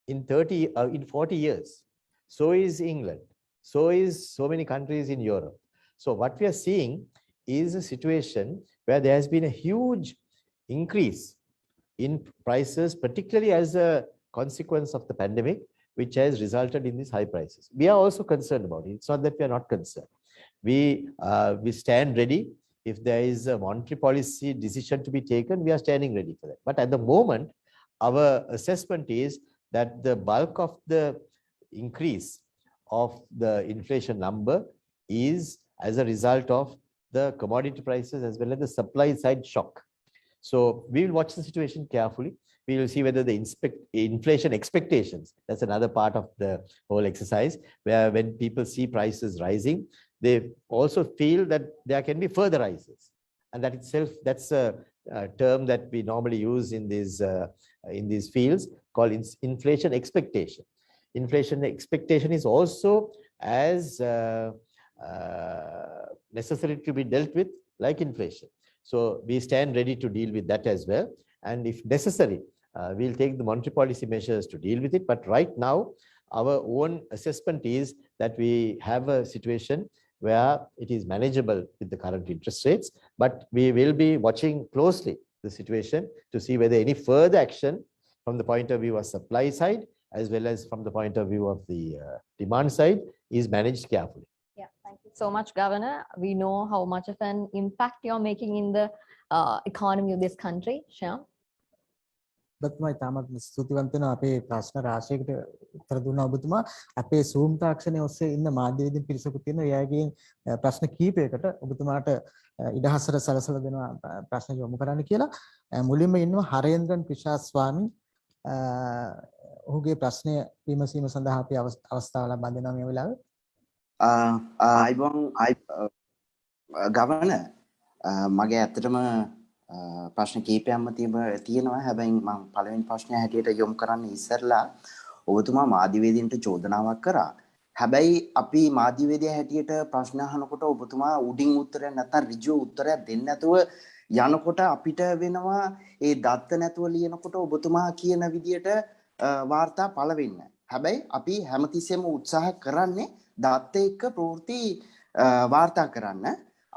in 40 years. So is England. So is so many countries in Europe. So what we are seeing is a situation where there has been a huge increase in prices, particularly as a consequence of the pandemic, which has resulted in these high prices. We are also concerned about it. It's not that we are not concerned. We stand ready. If there is a monetary policy decision to be taken, we are standing ready for that. But at the moment, our assessment is that the bulk of the increase of the inflation number is as a result of the commodity prices as well as the supply side shock. So we will watch the situation carefully. We will see whether the inflation expectations, that's another part of the whole exercise, where when people see prices rising, they also feel that there can be further rises. And that itself, that's a term that we normally use in these fields called inflation expectation. Inflation expectation is also as necessary to be dealt with like inflation. So we stand ready to deal with that as well. And if necessary, we'll take the monetary policy measures to deal with it. But right now, our own assessment is that we have a situation where it is manageable with the current interest rates, but we will be watching closely the situation to see whether any further action from the point of view of supply side, as well as from the point of view of the demand side, is managed carefully. Yeah, thank you so much, Governor. We know how much of an impact you're making in the economy of this country. Shyam? ඔබතුමා ඉතාමත් ස්තුතිවන්ත වෙනවා අපේ ප්‍රශ්න රාශියකට උත්තර දුන්නා ඔබතුමා අපේ Zoom තාක්ෂණයේ ඔස්සේ ඉන්න මාධ්‍යවේදීන් පිරිසකුත් තියෙනවා එයාගෙන් ප්‍රශ්න කීපයකට ඔබතුමාට ඉඩහසර සලසලා දෙනවා ප්‍රශ්න යොමු කරන්න කියලා මුලින්ම ඉන්නවා හරේන්ද්‍රන් පිශා ස්වාමී ඔහුගේ ප්‍රශ්නය විමසීම සඳහා අපි අවස්ථාව ලබා දෙනවා මේ වෙලාවේ ගවර්නර් මගේ ඇත්තටම ප්‍රශ්න කීපයක්ම තියෙනවා හැබැයි මම පළවෙනි ප්‍රශ්නය හැටියට යොමු කරන්න ඉස්සරලා ඔබතුමා මාධ්‍යවේදීන්ට චෝදනාවක් කරා. හැබැයි අපි මාධ්‍යවේදියා හැටියට ප්‍රශ්න අහනකොට ඔබතුමා උඩින් උත්තරයක් නැත්නම් ඍජුව උත්තරයක් දෙන්නේ නැතුව යනකොට අපිට වෙනවා ඒ දත්ත නැතුව ලියනකොට ඔබතුමා කියන විදියට වාර්තා පළ වෙන්න. හැබැයි අපි හැමතිස්සෙම උත්සාහ කරන්නේ දත්ත එක්ක ප්‍රවෘත්ති වාර්තා කරන්න.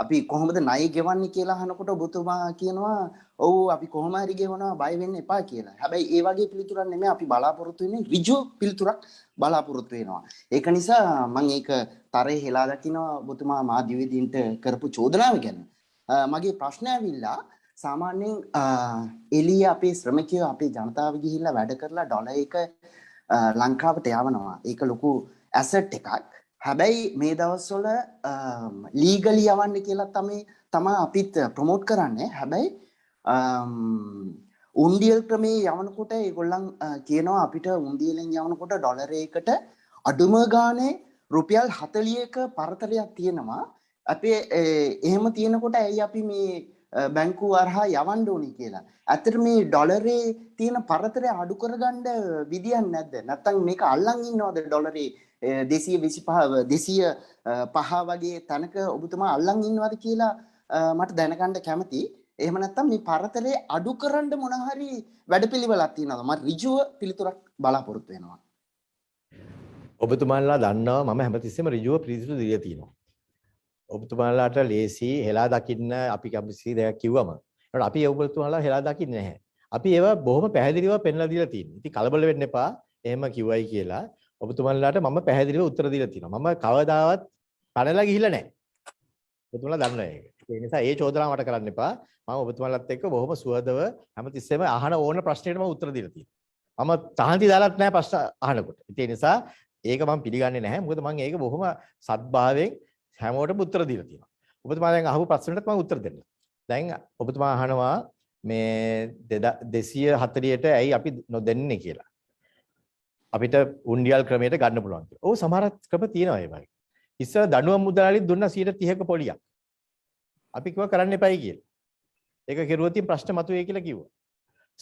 අපි කොහොමද ණය ගෙවන්නේ කියලා අහනකොට ඔබතුමා කියනවා ඔව් අපි කොහොම හරි ගෙවනවා බය වෙන්න එපා කියලා. හැබැයි ඒ වගේ පිළිතුරක් නෙමෙයි අපි බලාපොරොත්තු වෙන්නේ ඍජු පිළිතුරක් බලාපොරොත්තු වෙනවා. ඒක නිසා මම ඒක තරේ හෙලා දකිනවා ඔබතුමා මාධ්‍යවේදීන්ට කරපු චෝදනාව ගැන. මගේ ප්‍රශ්නය ඇවිල්ලා සාමාන්‍යයෙන් එළිය අපේ ශ්‍රමිකයෝ අපේ ජනතාව ගිහිල්ලා වැඩ කරලා ඩොලර් එක ලංකාවට යවනවා. ඒක ලොකු ඇසට් එකක්. හැබැයි මේ දවස්වල ලීගලි යවන්න කියලා තමයි අපිත් ප්‍රොමෝට් කරන්නේ. හැබැයි උන්ඩියල් ක්‍රමේ යවනකොට ඒගොල්ලන් කියනවා අපිට උන්ඩියලෙන් යවනකොට ඩොලර් එකකට අඩුම ගානේ රුපියල් 40ක පරතරයක් තියෙනවා. අපේ එහෙම තියෙනකොට ඇයි අපි මේ බැංකුව හරහා යවන්න ඕනි කියලා. ඇත්තට මේ ඩොලරේ තියෙන පරතරය අඩු කරගන්න විදියක් නැද්ද? නැත්නම් මේක අල්ලන් ඉන්නවද ඩොලරේ 225 වගේ තැනක ඔබතුමා අල්ලන් ඉන්නවද කියලා මට දැනගන්න කැමතියි. එහෙම නැත්නම් මේ පරතරය අඩු කරන්න මොන හරි වැඩපිළිවෙලක් තියෙනවද? මම ඍජුව පිළිතුරක් බලාපොරොත්තු වෙනවා. ඔබතුමාලා දන්නවා මම හැමතිස්සෙම ඍජුව පිළිතුරු දීලා තියෙනවා. ඔබතුමාලාට ලේසි හෙලා දකින්න අපි කැමති දෙයක් කිව්වම ඒකට අපි ඔබතුමාලා හෙලා දකින්නේ නැහැ. අපි ඒවා බොහොම පැහැදිලිව පෙන්ලා දීලා තියෙනවා. ඉතින් කලබල වෙන්න එපා. එහෙම කිව්වයි කියලා ඔබතුමාලාට මම පැහැදිලිව උත්තර දීලා තියෙනවා. මම කවදාවත් පණලා ගිහිල්ලා නැහැ. ඔබතුමාලා දන්නවා ඒක. ඒ නිසා ඒ චෝදනාව මට කරන්න එපා. මම ඔබතුමාලාත් එක්ක බොහොම සුවදව හැමතිස්සෙම අහන ඕන ප්‍රශ්නෙට මම උත්තර දීලා තියෙනවා. මම තහංචි දාලත් නැහැ ප්‍රශ්න අහනකොට. ඒ නිසා ඒක මම පිළිගන්නේ නැහැ. මොකද මම ඒක බොහොම සත්භාවයෙන් හැමෝටම උත්තර දීලා තියෙනවා. ඔබතුමා දැන් අහපු ප්‍රශ්නෙට මම උත්තර දෙන්න. දැන් ඔබතුමා අහනවා මේ 240ට ඇයි අපි නොදෙන්නේ කියලා. අපිට උන්ඩියල් ක්‍රමයට ගන්න පුළුවන් කියලා. ඔව් සමහර ක්‍රම තියෙනවා ඒ වගේ. ඉස්සර දඬුවම් මුදලාලි දුන්නා 30ක පොලියක්. අපි කිව්වා කරන්න එපයි කියලා. ඒක කෙරුවොත් ප්‍රශ්න මතුවේ කියලා කිව්වා.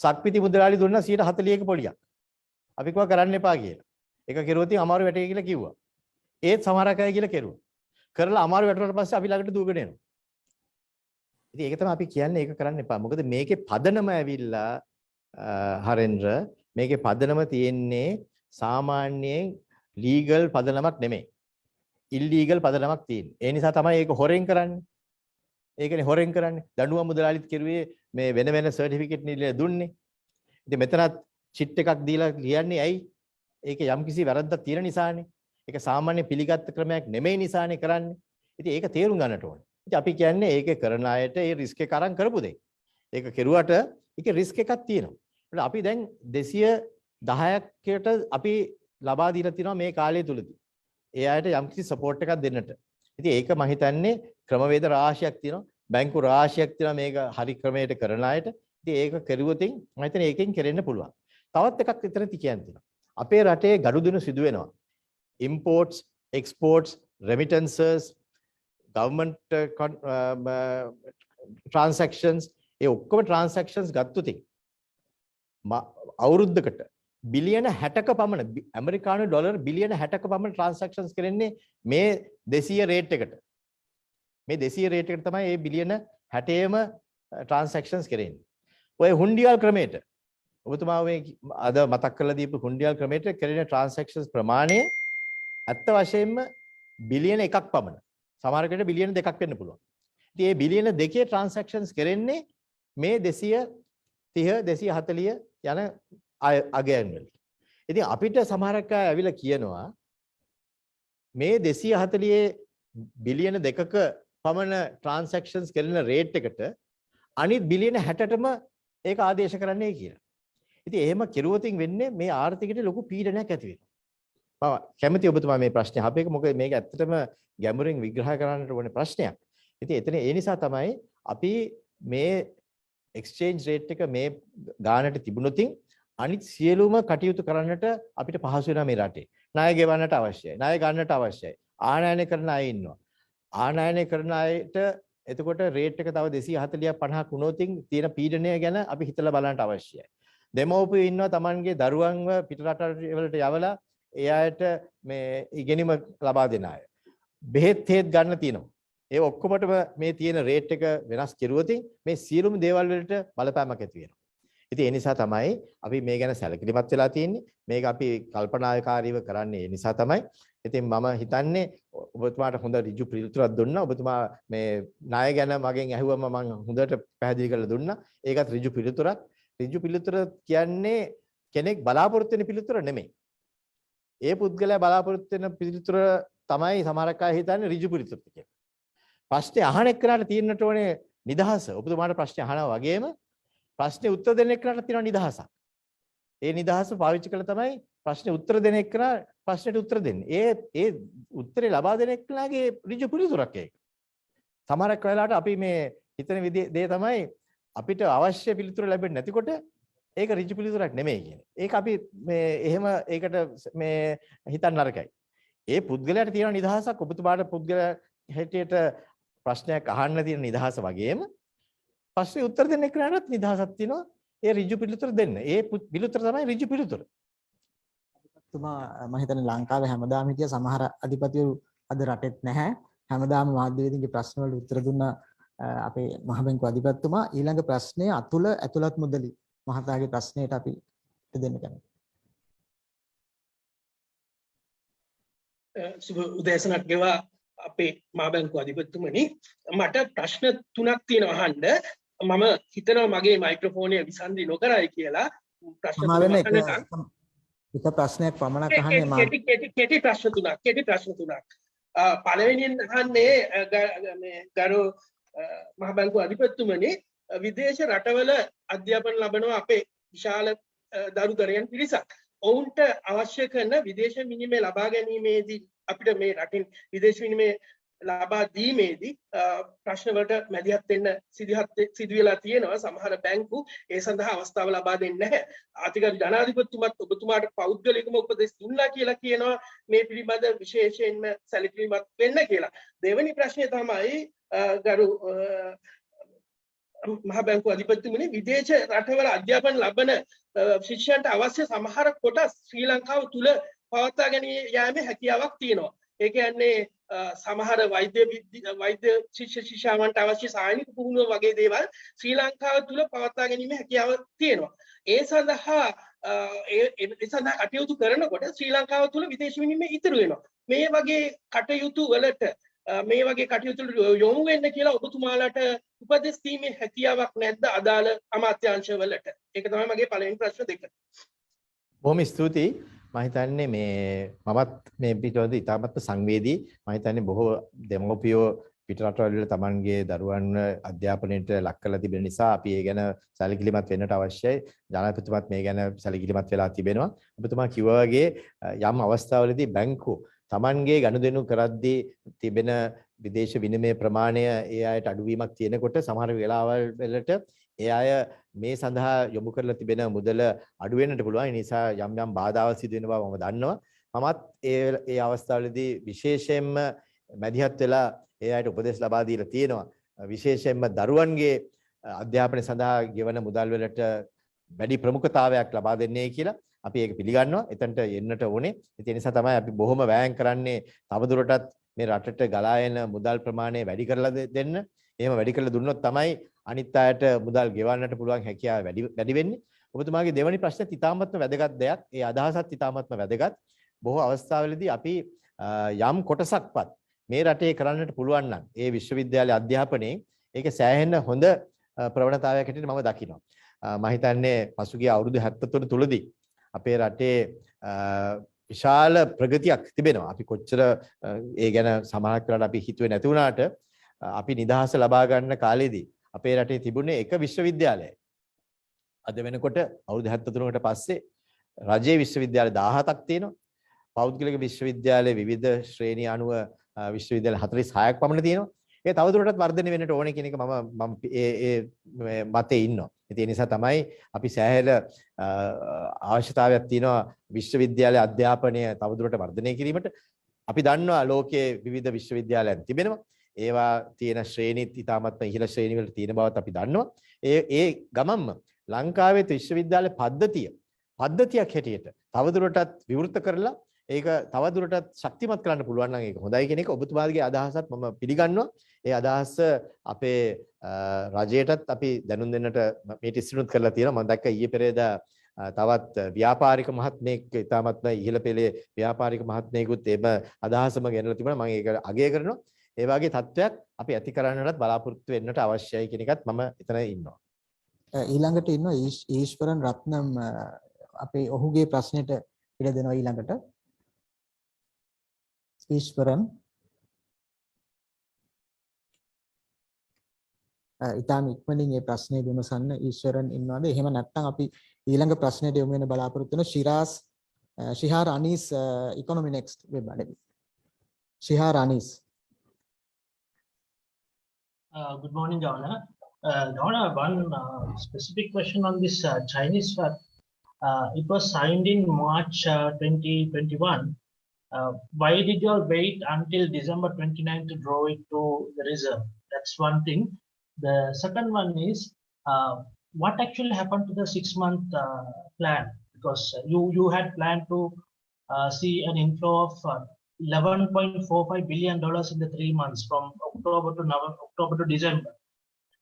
සක්විති මුදලාලි දුන්නා 40ක පොලියක්. අපි කිව්වා කරන්න එපා කියලා. ඒක කෙරුවොත් අමාරු වැටේ කියලා කිව්වා. ඒත් සමහර අය කියලා කෙරුවා. කරලා අමාරු වැටුණාට පස්සේ අපි ළඟට දුවගෙන එනවා. ඉතින් ඒක තමයි අපි කියන්නේ ඒක කරන්න එපා. මොකද මේකේ පදනම ඇවිල්ලා හරෙන්ද්‍ර මේකේ පදනම තියෙන්නේ සාමාන්‍යයෙන් ලීගල් පදනමක් නෙමෙයි. ඉල්ලීගල් පදනමක් තියෙන්නේ. ඒ නිසා තමයි ඒක හොරෙන් කරන්නේ. ඒකනේ හොරෙන් කරන්නේ. දඬුවම් මුදලාලිත් කෙරුවේ මේ වෙන වෙන සර්ටිෆිකේට් නිල දුන්නේ. ඉතින් මෙතනත් චිට් එකක් දීලා ලියන්නේ ඇයි? ඒකේ යම්කිසි වැරද්දක් තියෙන නිසානේ. ඒක සාමාන්‍ය පිළිගත් ක්‍රමයක් නෙමෙයි නිසානේ කරන්නේ. ඉතින් ඒක තේරුම් ගන්නට ඕනේ. ඉතින් අපි කියන්නේ ඒකේ කරන අයට ඒ රිස්ක් එක අරන් කරපු දෙයක්. ඒක කෙරුවට ඒකේ රිස්ක් එකක් තියෙනවා. අපි දැන් 210කට අපි ලබා දීලා තිනවා මේ කාලය තුලදී. ඒ අයට යම්කිසි සපෝට් එකක් දෙන්නට. ඉතින් ඒක මම හිතන්නේ ක්‍රමවේද රාශියක් තියෙනවා. බැංකු රාශියක් තියෙනවා මේක හරි ක්‍රමයට කරන අයට. ඉතින් ඒක කෙරුවොතින් මම හිතන්නේ ඒකෙන් කෙරෙන්න පුළුවන්. තවත් එකක් විතරයි කියන්නේ. අපේ රටේ ගනුදෙනු සිදු වෙනවා. Imports, exports, remittances, government transactions, ඒ ඔක්කොම transactions ගත්තොතින් අවුරුද්දකට බිලියන 60ක පමණ ඇමරිකානු ඩොලර් බිලියන 60ක පමණ transactions කරන්නේ මේ 200 රේට් එකට. මේ 200 රේට් එකට තමයි මේ බිලියන 60ම transactions කරන්නේ. ඔය හුන්ඩියල් ක්‍රමයට ඔබතුමා මේ අද මතක් කරලා දීපු හුන්ඩියල් ක්‍රමයට කරන transactions ප්‍රමාණය ඇත්ත වශයෙන්ම බිලියන 1ක් පමණ. සමහරකට බිලියන 2ක් වෙන්න පුළුවන්. ඉතින් මේ බිලියන 2කේ transactions කරන්නේ මේ 230 240 යන අගයන් වලට. ඉතින් අපිට සමහරක් අය ඇවිල්ලා කියනවා මේ 240 බිලියන 2ක පමණ ට්‍රාන්සැක්ෂන්ස් කරන රේට් එකට අනිත් බිලියන 60ටම ඒක ආදේශ කරන්නේ කියලා. ඉතින් එහෙම කෙරුවොතින් වෙන්නේ මේ ආර්ථිකයට ලොකු පීඩනයක් ඇති වෙනවා. මම කැමති ඔබතුමා මේ ප්‍රශ්නේ අහපේක මොකද මේක ඇත්තටම ගැඹුරින් විග්‍රහ කරන්නට ඕනේ ප්‍රශ්නයක්. ඉතින් එතන ඒ නිසා තමයි අපි මේ එක්ස්චේන්ජ් රේට් එක මේ ගානට තිබුණොතින් අනිත් සියලුම කටයුතු කරන්නට අපිට පහසු වෙනවා මේ රටේ. ණය ගෙවන්නට අවශ්‍යයි. ණය ගන්නට අවශ්‍යයි. ආනයනය කරන අය ඉන්නවා. ආනයනය කරන අයට එතකොට රේට් එක තව 240ක් 50ක් වුණොතින් තියෙන පීඩනය ගැන අපි හිතලා බලන්න අවශ්‍යයි. දෙමව්පියෝ ඉන්නවා Tamanගේ දරුවන්ව පිටරට වලට යවලා ඒ අයට මේ ඉගෙනීම ලබා දෙන අය. බෙහෙත් හේත් ගන්න තියෙනවා. ඒ ඔක්කොමටම මේ තියෙන රේට් එක වෙනස් කෙරුවොතින් මේ සියලුම දේවල් වලට බලපෑමක් ඇති වෙනවා. ඉතින් ඒ නිසා තමයි අපි මේ ගැන සැලකිලිමත් වෙලා තියෙන්නේ. මේක අපි කල්පනාකාරීව කරන්නේ ඒ නිසා තමයි. ඉතින් මම හිතන්නේ ඔබතුමාට හොඳ ඍජු පිළිතුරක් දුන්නා. ඔබතුමා මේ ණය ගැන මගෙන් ඇහුවම මම හොඳට පැහැදිලි කරලා දුන්නා. ඒකත් ඍජු පිළිතුරක්. ඍජු පිළිතුර කියන්නේ කෙනෙක් බලාපොරොත්තු වෙන පිළිතුර නෙමෙයි. ඒ පුද්ගලයා බලාපොරොත්තු වෙන පිළිතුර තමයි සමහරක් අය හිතන්නේ ඍජු පිළිතුර කියලා. ප්‍රශ්නේ අහන එක්කනට තියෙන්නට ඕනේ නිදහස. ඔබතුමාට ප්‍රශ්නේ අහනවා වගේම ප්‍රශ්නේ උත්තර දෙන්න එක්කනට තියෙනවා නිදහසක්. ඒ නිදහස පාවිච්චි කළා තමයි ප්‍රශ්නේ උත්තර දෙන එක්කන ප්‍රශ්නෙට උත්තර දෙන්නේ. ඒ උත්තරේ ලබා දෙන එක්කනගේ ඍජු පිළිතුරක් ඒක. සමහරක් වෙලාවට අපි මේ හිතන දේ තමයි අපිට අවශ්‍ය පිළිතුර ලැබෙන්නේ නැතිකොට ඒක ඍජු පිළිතුරක් නෙමෙයි කියන්නේ. ඒක අපි මේ එහෙම ඒකට මේ හිතන්න නරකයි. ඒ පුද්ගලයාට තියෙන නිදහසක් ඔබතුමාට පුද්ගලයා හැටියට ප්‍රශ්නයක් අහන්න තියෙන නිදහස වගේම ප්‍රශ්නේ උත්තර දෙන්න එක්කනටත් නිදහසක් තියෙනවා. ඒ ඍජු පිළිතුර දෙන්න. ඒ පිළිතුර තමයි ඍජු පිළිතුර. තුමා මම හිතන්නේ ලංකාවේ හැමදාම හිටිය සමහර අධිපතිවරු අද රටෙත් නැහැ. හැමදාම මාධ්‍යවේදීන්ගේ ප්‍රශ්න වලට උත්තර දුන්න අපේ මහ බැංකුව අධිපතිතුමා ඊළඟ ප්‍රශ්නය අතුල ඇතුළත් මුදලි මහතාගේ ප්‍රශ්නයට අපි දෙන්න කැමතියි. සුබ උදෑසනක් ගෙවා අපේ මහ බැංකුව අධිපතිතුමනි මට ප්‍රශ්න 3ක් තියෙනවා අහන්න. මම හිතනවා මගේ මයික්‍රොෆෝනය විසන්ධි නොකරයි කියලා. ප්‍රශ්න එක ප්‍රශ්නයක් පමණක් අහන්නේ මම. කෙටි ප්‍රශ්න 3ක්. පළවෙනියෙන් අහන්නේ මේ ගරු මහ බැංකුව අධිපතිතුමනි විදේශ රටවල අධ්‍යාපන ලබනවා අපේ විශාල දරුදරයන් පිරිසක්. ඔවුන්ට අවශ්‍ය කරන විදේශ විනිමය ලබා ගැනීමේදී අපිට මේ රටින් විදේශ විනිමය ලබා දීමේදී ප්‍රශ්න වලට මැදිහත් වෙන්න සිදු වෙලා තියෙනවා. සමහර බැංකු ඒ සඳහා අවස්ථාව ලබා දෙන්නේ නැහැ. අතිගරු ජනාධිපතිතුමත් ඔබතුමාට පෞද්ගලිකව උපදෙස් දුන්නා කියලා කියනවා මේ පිළිබඳ විශේෂයෙන්ම සැලකිලිමත් වෙන්න කියලා. දෙවෙනි ප්‍රශ්නය තමයි ගරු මහ බැංකුව අධිපතිතුමනි විදේශ රටවල අධ්‍යාපන ලබන ශිෂ්‍යයන්ට අවශ්‍ය සමහර කොටස් ශ්‍රී ලංකාව තුල පවත්වා ගැනීම යාමේ හැකියාවක් තියෙනවා. ඒ කියන්නේ සමහර වෛද්‍ය ශිෂ්‍යාවන්ට අවශ්‍ය සායනික පුහුණුව වගේ දේවල් ශ්‍රී ලංකාව තුල පවත්වා ගැනීම හැකියාව තියෙනවා. ඒ සඳහා කටයුතු කරනකොට ශ්‍රී ලංකාව තුල විදේශ විනිමය ඉතුරු වෙනවා. මේ වගේ කටයුතු වලට යොමු වෙන්න කියලා ඔබතුමාලට උපදෙස් දීමේ හැකියාවක් නැද්ද අදාළ අමාත්‍යාංශ වලට? ඒක තමයි මගේ පළවෙනි ප්‍රශ්න දෙක. බොහොම ස්තුතියි. මම හිතන්නේ මමත් මේ පිටවල ඉතාමත් සංවේදී. මම හිතන්නේ බොහෝ දෙමව්පියෝ පිටරටවල තමන්ගේ දරුවන් අධ්‍යාපනයට ලක් කරලා තිබෙන නිසා අපි ඒ ගැන සැලකිලිමත් වෙන්නට අවශ්‍යයි. ජනාධිපතිතුමාත් මේ ගැන සැලකිලිමත් වෙලා තිබෙනවා. ඔබතුමා කිව්වා වගේ යම් අවස්ථාවලදී බැංකු තමන්ගේ ගනුදෙනු කරද්දී තිබෙන විදේශ විනිමය ප්‍රමාණය ඒ අයට අඩුවීමක් තියෙනකොට සමහර වෙලාවල් වලට ඒ අය මේ සඳහා යොමු කරලා තිබෙන මුදල අඩු වෙන්නට පුළුවන්. ඒ නිසා යම් යම් බාධාවල් සිදු වෙන බව මම දන්නවා. මමත් ඒ අවස්ථාවලදී විශේෂයෙන්ම මැදිහත් වෙලා ඒ අයට උපදෙස් ලබා දීලා තියෙනවා. විශේෂයෙන්ම දරුවන්ගේ අධ්‍යාපනය සඳහා ගෙවන මුදල් වලට වැඩි ප්‍රමුඛතාවයක් ලබා දෙන්නේ කියලා අපි ඒක පිළිගන්නවා. එතනට එන්නට ඕනේ. ඒ නිසා තමයි අපි බොහොම වෑයම් කරන්නේ තවදුරටත් මේ රටට ගලා එන මුදල් ප්‍රමාණය වැඩි කරලා දෙන්න. එහෙම වැඩි කරලා දුන්නොත් තමයි අනිත් අයට මුදල් ගෙවන්නට පුළුවන් හැකියාව වැඩි වෙන්නේ. ඔබතුමාගේ දෙවැනි ප්‍රශ්නත් ඉතාමත්ම වැදගත් දෙයක්. ඒ අදහසත් ඉතාමත්ම වැදගත්. බොහෝ අවස්ථාවලදී අපි යම් කොටසක්වත් මේ රටේ කරන්නට පුළුවන් නම් ඒ විශ්වවිද්‍යාලයේ අධ්‍යාපනයේ ඒක සෑහෙන හොඳ ප්‍රවණතාවයක් හැටියට මම දකිනවා. මම හිතන්නේ පසුගිය අවුරුදු 73 තුලදී අපේ රටේ විශාල ප්‍රගතියක් තිබෙනවා. අපි කොච්චර ඒ ගැන සමහරක් වෙලාවට අපි හිතුවේ නැති වුණාට අපි නිදහස ලබා ගන්න කාලෙදී අපේ රටේ තිබුණේ එක විශ්වවිද්‍යාලයයි. අද වෙනකොට අවුරුදු 73කට පස්සේ රජයේ විශ්වවිද්‍යාල 17ක් තියෙනවා. පෞද්ගලික විශ්වවිද්‍යාල විවිධ ශ්‍රේණි අනුව විශ්වවිද්‍යාල 46ක් පමණ තියෙනවා. ඒ තවදුරටත් වර්ධනය වෙන්නට ඕනේ කියන එක මම ඒ මතේ ඉන්නවා. ඒ නිසා තමයි අපි සෑහෙන අවශ්‍යතාවයක් තියෙනවා විශ්වවිද්‍යාල අධ්‍යාපනය තවදුරටත් වර්ධනය කිරීමට. අපි දන්නවා ලෝකයේ විවිධ විශ්වවිද්‍යාලයන් තිබෙනවා. ඒවා තියෙන ශ්‍රේණිත් ඉතාමත් ඉහළ ශ්‍රේණි වල තියෙන බවත් අපි දන්නවා. ඒ ගමම්ම ලංකාවේ විශ්වවිද්‍යාල පද්ධතියක් හැටියට තවදුරටත් විවෘත කරලා ඒක තවදුරටත් ශක්තිමත් කරන්න පුළුවන් නම් ඒක හොඳයි කියන එක ඔබතුමාගේ අදහසත් මම පිළිගන්නවා. ඒ අදහස අපේ රජයටත් අපි දැනුම් දෙන්නට මේක ඉස්තිනුත් කරලා තියෙනවා. මම දැක්ක ඊයේ පෙරේදා තවත් ව්‍යාපාරික මහත්මයෙක් ඉතාමත්ම ඉහළ පෙළේ ව්‍යාපාරික මහත්මයෙකුත් එම අදහසම ගෙනලා තිබුණා. මම ඒක අගය කරනවා. ඒ වගේ තත්ත්වයක් අපි ඇති කරන්නටත් බලාපොරොත්තු වෙන්නට අවශ්‍යයි කියන එකත් මම එතන ඉන්නවා. ඊළඟට ඉන්නවා ඊශ්වරන් රත්නම් අපේ ඔහුගේ ප්‍රශ්නෙට ඉඩ දෙනවා ඊළඟට. ඊශ්වරන් ඉතාම ඉක්මනින් මේ ප්‍රශ්නේ විමසන්න ඊශ්වරන් ඉන්නවාද? එහෙම නැත්නම් අපි ඊළඟ ප්‍රශ්නෙට යොමු වෙන බලාපොරොත්තු වෙන ශිහාර් අනීස් economy next web අඩවි. ශිහාර් Anees. Good morning, Governor. Governor, one specific question on this Chinese swap. It was signed in March 2021. Why did you all wait until December 29 to draw it to the reserve? That's one thing. The second one is, what actually happened to the 6-month plan? Because you had planned to see an inflow of $11.45 billion in the 3 months from October to December,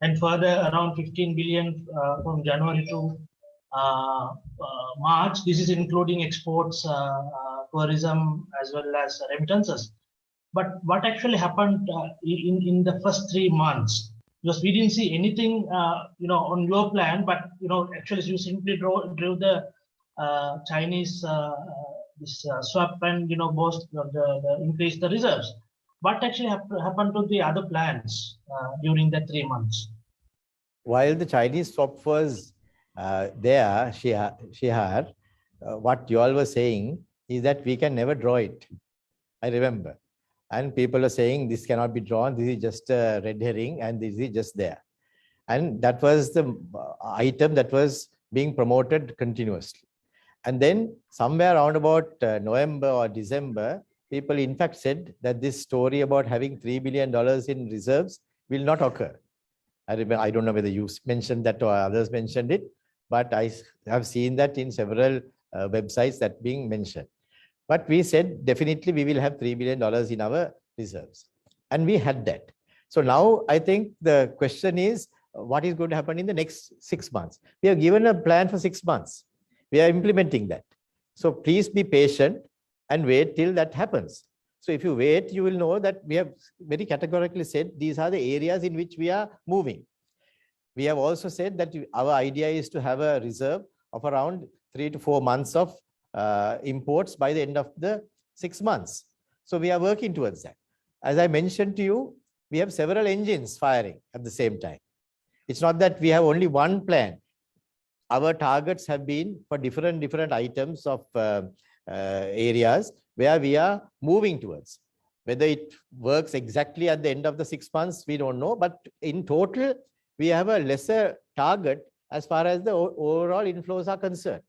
and further around 15 billion from January to March. This is including exports, tourism, as well as remittances. But what actually happened in the first 3 months? Because we didn't see anything, on your plan, but actually you simply drew the Chinese swap and increase the reserves. What actually happened to the other plans during the 3 months? While the Chinese swap was there, Shihar, what you all were saying is that we can never draw it. I remember. And people are saying this cannot be drawn, this is just a red herring and this is just there. And that was the item that was being promoted continuously. And then somewhere around about November or December, people in fact said that this story about having $3 billion in reserves will not occur. I don't know whether you mentioned that or others mentioned it, but I have seen that in several websites that being mentioned. But we said definitely we will have $3 billion in our reserves. And we had that. So now I think the question is, what is going to happen in the next 6 months? We have given a plan for 6 months. We are implementing that. So please be patient and wait till that happens. So if you wait, you will know that we have very categorically said these are the areas in which we are moving. We have also said that our idea is to have a reserve of around 3 to 4 months of imports by the end of the 6 months. So we are working towards that. As I mentioned to you, we have several engines firing at the same time. It's not that we have only one plan. Our targets have been for different items of areas where we are moving towards. Whether it works exactly at the end of the 6 months, we don't know. But in total, we have a lesser target as far as the overall inflows are concerned.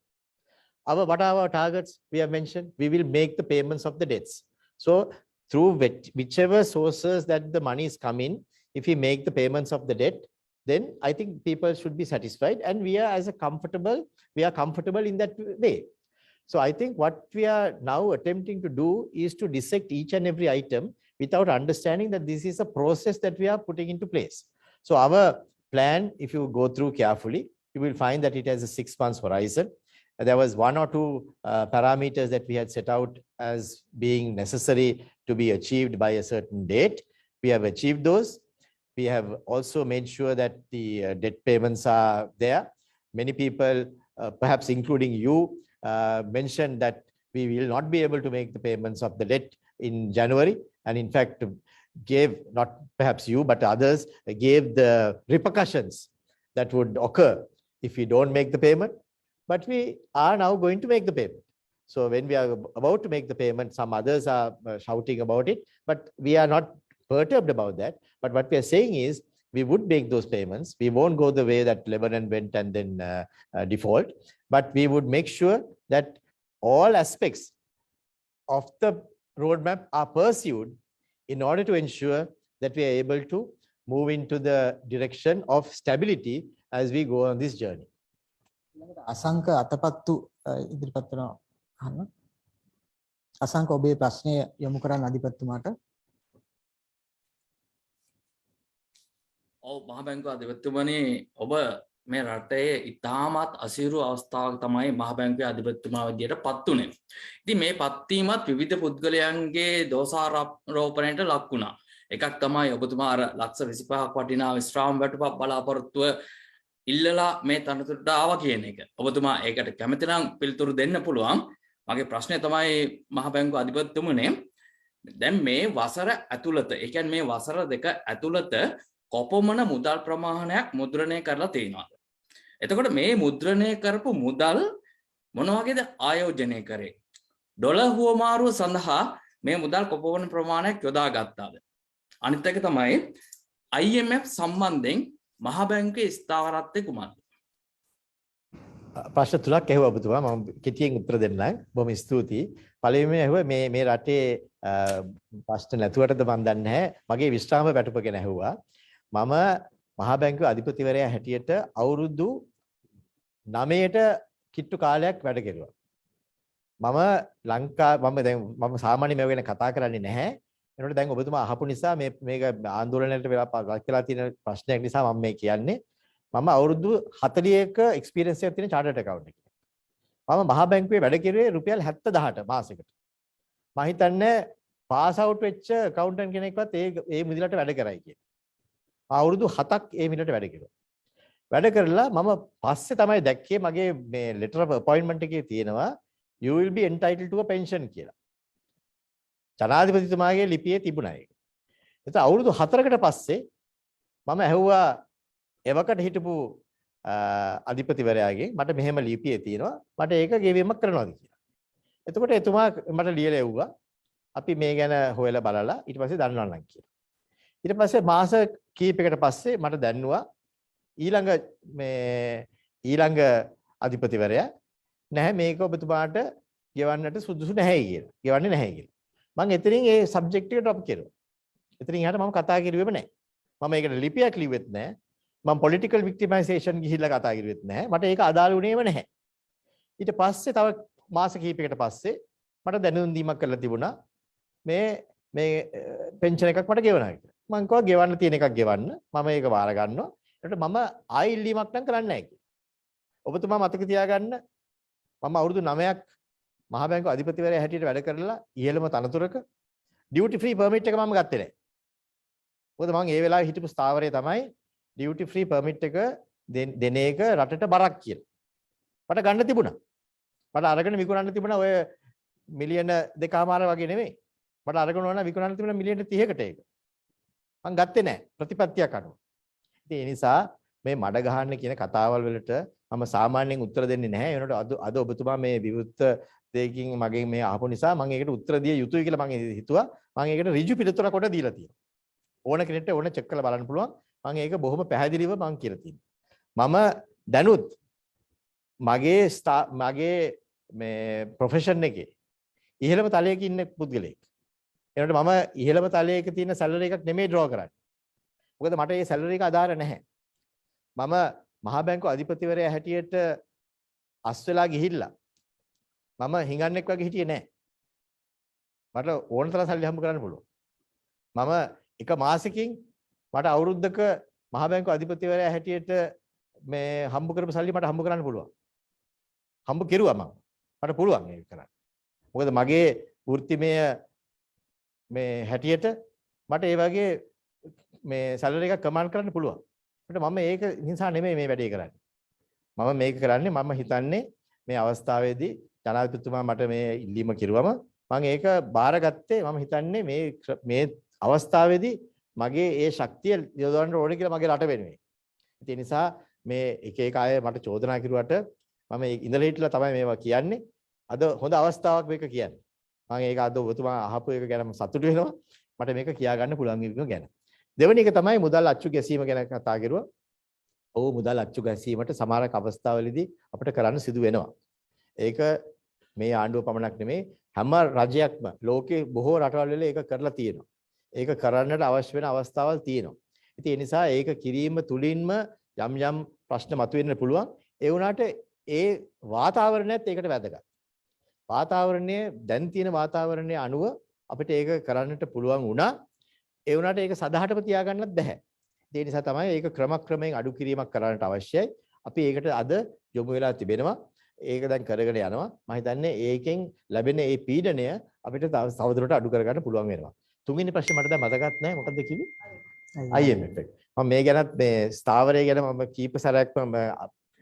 What are our targets? We have mentioned we will make the payments of the debts. So through whichever sources that the money is coming, if we make the payments of the debt, then I think people should be satisfied, and we are comfortable in that way. So I think what we are now attempting to do is to dissect each and every item without understanding that this is a process that we are putting into place. So our plan, if you go through carefully, you will find that it has a 6 months horizon. There was 1 or 2 parameters that we had set out as being necessary to be achieved by a certain date. We have achieved those. We have also made sure that the debt payments are there. many people, perhaps including you, mentioned that we will not be able to make the payments of the debt in January, and in fact gave, not perhaps you but others, gave the repercussions that would occur if we don't make the payment. But we are now going to make the payment. So when we are about to make the payment, some others are shouting about it, but we are not perturbed about that. But what we are saying is we would make those payments. We won't go the way that Lebanon went and then default, but we would make sure that all aspects of the roadmap are pursued in order to ensure that we are able to move into the direction of stability as we go on this journey. Asanka Athapattu ඉදිරිපත් කරනවා අහන්න. අසංක ඔබේ ප්‍රශ්නය යොමු කරන්න අධිපතිතුමාට. ඔව් මහ බැංකුව අධිපතිතුමනි, ඔබ මේ රටේ ඉතාමත් අසීරු අවස්ථාවක් තමයි මහ බැංකුවේ අධිපතිතුමා විදියට පත් වුණේ. ඉතින් මේ පත්වීමත් විවිධ පුද්ගලයන්ගේ දෝෂාරෝපණයට ලක් වුණා. එකක් තමයි ඔබතුමා අර ලක්ෂ 25ක් වටිනා විශ්‍රාම වැටුපක් බලාපොරොත්තුව ඉල්ලලා මේ තනතුරට ආවා කියන එක. ඔබතුමා ඒකට කැමති නම් පිළිතුරු දෙන්න පුළුවන්. මගේ ප්‍රශ්නය තමයි මහ බැංකුව අධිපතිතුමනේ, දැන් මේ වසර ඇතුළත, ඒ කියන්නේ මේ වසර දෙක ඇතුළත කොපමණ මුදල් ප්‍රමාණයක් මුද්‍රණය කරලා තියෙනවද? එතකොට මේ මුද්‍රණය කරපු මුදල් මොන වගේද ආයෝජනය කරේ? ඩොලර් හුවමාරුව සඳහා මේ මුදල් කොපමණ ප්‍රමාණයක් යොදා ගත්තාද? අනිත් එක තමයි IMF සම්බන්ධයෙන් මහ බැංකුවේ ස්ථාවරත්වය කුමක්ද? ප්‍රශ්න තුනක් ඇහුවා ඔබතුමා. මම කෙටියෙන් උත්තර දෙන්නම්. බොහොම ස්තුතියි. පළවෙනිම ඇහුවා මේ රටේ ප්‍රශ්න නැතුවටද මන් දන්නේ නැහැ. මගේ විශ්‍රාම වැටුප ගැන ඇහුවා. මම මහ බැංකුවේ අධිපතිවරයා හැටියට අවුරුදු 9ට කිට්ටු කාලයක් වැඩ කෙරුවා. මම සාමාන්‍ය මේව ගැන කතා කරන්නේ නැහැ. එනකොට දැන් ඔබතුමා අහපු නිසා මේක ආందోලනයට වෙලා කියලා තියෙන ප්‍රශ්නයක් නිසා මම මේ කියන්නේ. මම අවුරුදු 40ක එක්ස්පීරියන්ස් එකක් තියෙන චාර්ටර්ඩ් ඇකවුන්ට්. මම මහ බැංකුවේ වැඩ කෙරුවේ රුපියල් 78 මාසෙකට. මම හිතන්නේ පාස් අවුට් වෙච්ච ඇකවුන්ටන්ට් කෙනෙක්වත් ඒ මුදලට වැඩ කරයි කියලා. අවුරුදු 7ක් ඒ මිලට වැඩ කෙරුවා. වැඩ කරලා මම පස්සේ තමයි දැක්කේ මගේ මේ letter of appointment එකේ තියෙනවා you will be entitled to a pension කියලා. ජනාධිපතිතුමාගේ ලිපියේ තිබුණා ඒක. ඒත් අවුරුදු 4කට පස්සේ මම ඇහුවා එවකට හිටපු අධිපතිවරයාගෙන් මට මෙහෙම ලිපියේ තියෙනවා මට ඒක ගෙවීමක් කරනවාද කියලා. එතකොට එතුමා මට ලියලා එව්වා අපි මේ ගැන හොයලා බලලා ඊට පස්සේ දන්නවනම් කියලා. ඊට පස්සේ මාස කීපයකට පස්සේ මට දැන්නුවා ඊළඟ අධිපතිවරයා නැහැ මේක ඔබතුමාට ගෙවන්නට සුදුසු නැහැ කියලා. ගෙවන්නේ නැහැ කියලා. මම එතනින් ඒ සබ්ජෙක්ට් එක ඩ්‍රොප් කෙරුවා. එතනින් එහාට මම කතා කරුවේම නැහැ. මම ඒකට ලිපියක් ලිව්වෙත් නැහැ. මම පොලිටිකල් වික්ටිමයිසේෂන් ගිහිල්ලා කතා කරුවෙත් නැහැ. මට ඒක අදාළ වුණේම නැහැ. ඊට පස්සේ තව මාස කිහිපයකට පස්සේ මට දැනුම් දීමක් කරලා තිබුණා මේ පෙන්ෂන් එකක් මට ගෙවනවා කියලා. මම කිව්වා ගෙවන්න තියෙන එකක් ගෙවන්න. මම ඒක වාර ගන්නවා. ඒකට මම ආයෙ ඉල්ලීමක් නම් කරන්නේ නැහැ කියලා. ඔබතුමා මතක තියාගන්න මම අවුරුදු 9ක් මහ බැංකුව අධිපතිවරයා හැටියට වැඩ කරලා ඉහළම තනතුරක ඩියුටි ෆ්‍රී පර්මිට් එක මම ගත්තේ නැහැ. මොකද මම ඒ වෙලාවේ හිටපු ස්ථාවරය තමයි ඩියුටි ෆ්‍රී පර්මිට් එක දෙන එක රටට බරක් කියලා. මට ගන්න තිබුණා. මට අරගෙන විකුණන්න තිබුණා ඔය මිලියන 2.5 වගේ නෙමෙයි. මට අරගෙන ඕන විකුණන්න තිබුණා මිලියන 30කට ඒක. මම ගත්තේ නැහැ ප්‍රතිපත්තියක් අනුව. ඉතින් ඒ නිසා මේ මඩ ගහන්න කියන කතාවල් වලට මම සාමාන්‍යයෙන් උත්තර දෙන්නේ නැහැ. ඒ වෙනකොට අද ඔබතුමා මේ විවෘත දෙයකින් මගෙන් මේ අහපු නිසා මම ඒකට උත්තර දිය යුතුයි කියලා මම හිතුවා. මම ඒකට ඍජු පිළිතුරක් කොට දීලා තියෙනවා. ඕන කෙනෙක්ට ඕන චෙක් කරලා බලන්න පුළුවන්. මම ඒක බොහොම පැහැදිලිව මම කියලා තියෙනවා. මම දැනුත් මගේ මේ ප්‍රොෆෙෂන් එකේ ඉහළම තලයක ඉන්න පුද්ගලෙක්. එනකොට මම ඉහළම තලයක තියෙන සැලරි එකක් නෙමෙයි ඩ්‍රෝ කරන්නේ. මොකද මට මේ සැලරි එක අදාළ නැහැ. මම මහා බැංකුව අධිපතිවරයා හැටියට අස් වෙලා ගිහිල්ලා මම හිඟන්නෙක් වගේ හිටියේ නැහැ. මට ඕන තරම් සල්ලි හම්බ කරන්න පුළුවන්. මම එක මාසෙකින් මට අවුරුද්දක මහා බැංකුව අධිපතිවරයා හැටියට මේ හම්බ කරපු සල්ලි මට හම්බ කරන්න පුළුවන්. හම්බ කෙරුවා මම. මට පුළුවන් ඒක කරන්න. මොකද මගේ වෘත්තිමය මේ හැටියට මට ඒ වගේ මේ සැලරි එකක් කමාන්ඩ් කරන්න පුළුවන්. ඒකට මම ඒක නිසා නෙමෙයි මේ වැඩේ කරන්නේ. මම මේක කරන්නේ මම හිතන්නේ මේ අවස්ථාවේදී ජනාධිපතිතුමා මට මේ ඉල්ලීම කිරුවම මම ඒක බාරගත්තේ මම හිතන්නේ මේ අවස්ථාවේදී මගේ ඒ ශක්තිය යොදවන්න ඕනේ කියලා මගේ රට වෙනුවෙන්. ඒ නිසා මේ එක එක අය මට චෝදනා කරුවට මම ඉඳලා හිටලා තමයි මේවා කියන්නේ. අද හොඳ අවස්ථාවක් මේක කියන්නේ. මම ඒක අද ඔබතුමා අහපු එක ගැන සතුටු වෙනවා. මට මේක කියා ගන්න පුළුවන් වීම ගැන. දෙවෙනි එක තමයි මුදල් අච්චු ගැසීම ගැන කතා කරුවා. ඔව් මුදල් අච්චු ගැසීමට සමහර අවස්ථාවලදී අපිට කරන්න සිදු වෙනවා. ඒක මේ ආණ්ඩුව පමණක් නෙමෙයි හැම රජයක්ම ලෝකේ බොහෝ රටවල් වල ඒක කරලා තියෙනවා. ඒක කරන්නට අවශ්‍ය වෙන අවස්ථාවල් තියෙනවා. ඉතින් ඒ නිසා ඒක කිරීම තුලින්ම යම් යම් ප්‍රශ්න මතුවෙන්න පුළුවන්. ඒ වුණාට ඒ වාතාවරණයත් ඒකට වැදගත්. වාතාවරණය දැන් තියෙන වාතාවරණයේ අනුව අපිට ඒක කරන්නට පුළුවන් වුණා. ඒ වුණාට ඒක සදාහටම තියාගන්නත් බෑ. ඒ නිසා තමයි ඒක ක්‍රමක්‍රමයෙන් අඩු කිරීමක් කරන්නට අවශ්‍යයි. අපි ඒකට අද යොමු වෙලා තිබෙනවා. ඒක දැන් කරගෙන යනවා. මම හිතන්නේ ඒකෙන් ලැබෙන මේ පීඩනය අපිට තවදුරටත් අඩු කරගන්න පුළුවන් වෙනවා. තුන්වෙනි ප්‍රශ්නේ මට දැන් මතකත් නැහැ. මොකද්ද කිව්වේ? IMF එක. මම මේ ගැනත් මේ ස්ථාවරය ගැන මම කීප සැරයක්ම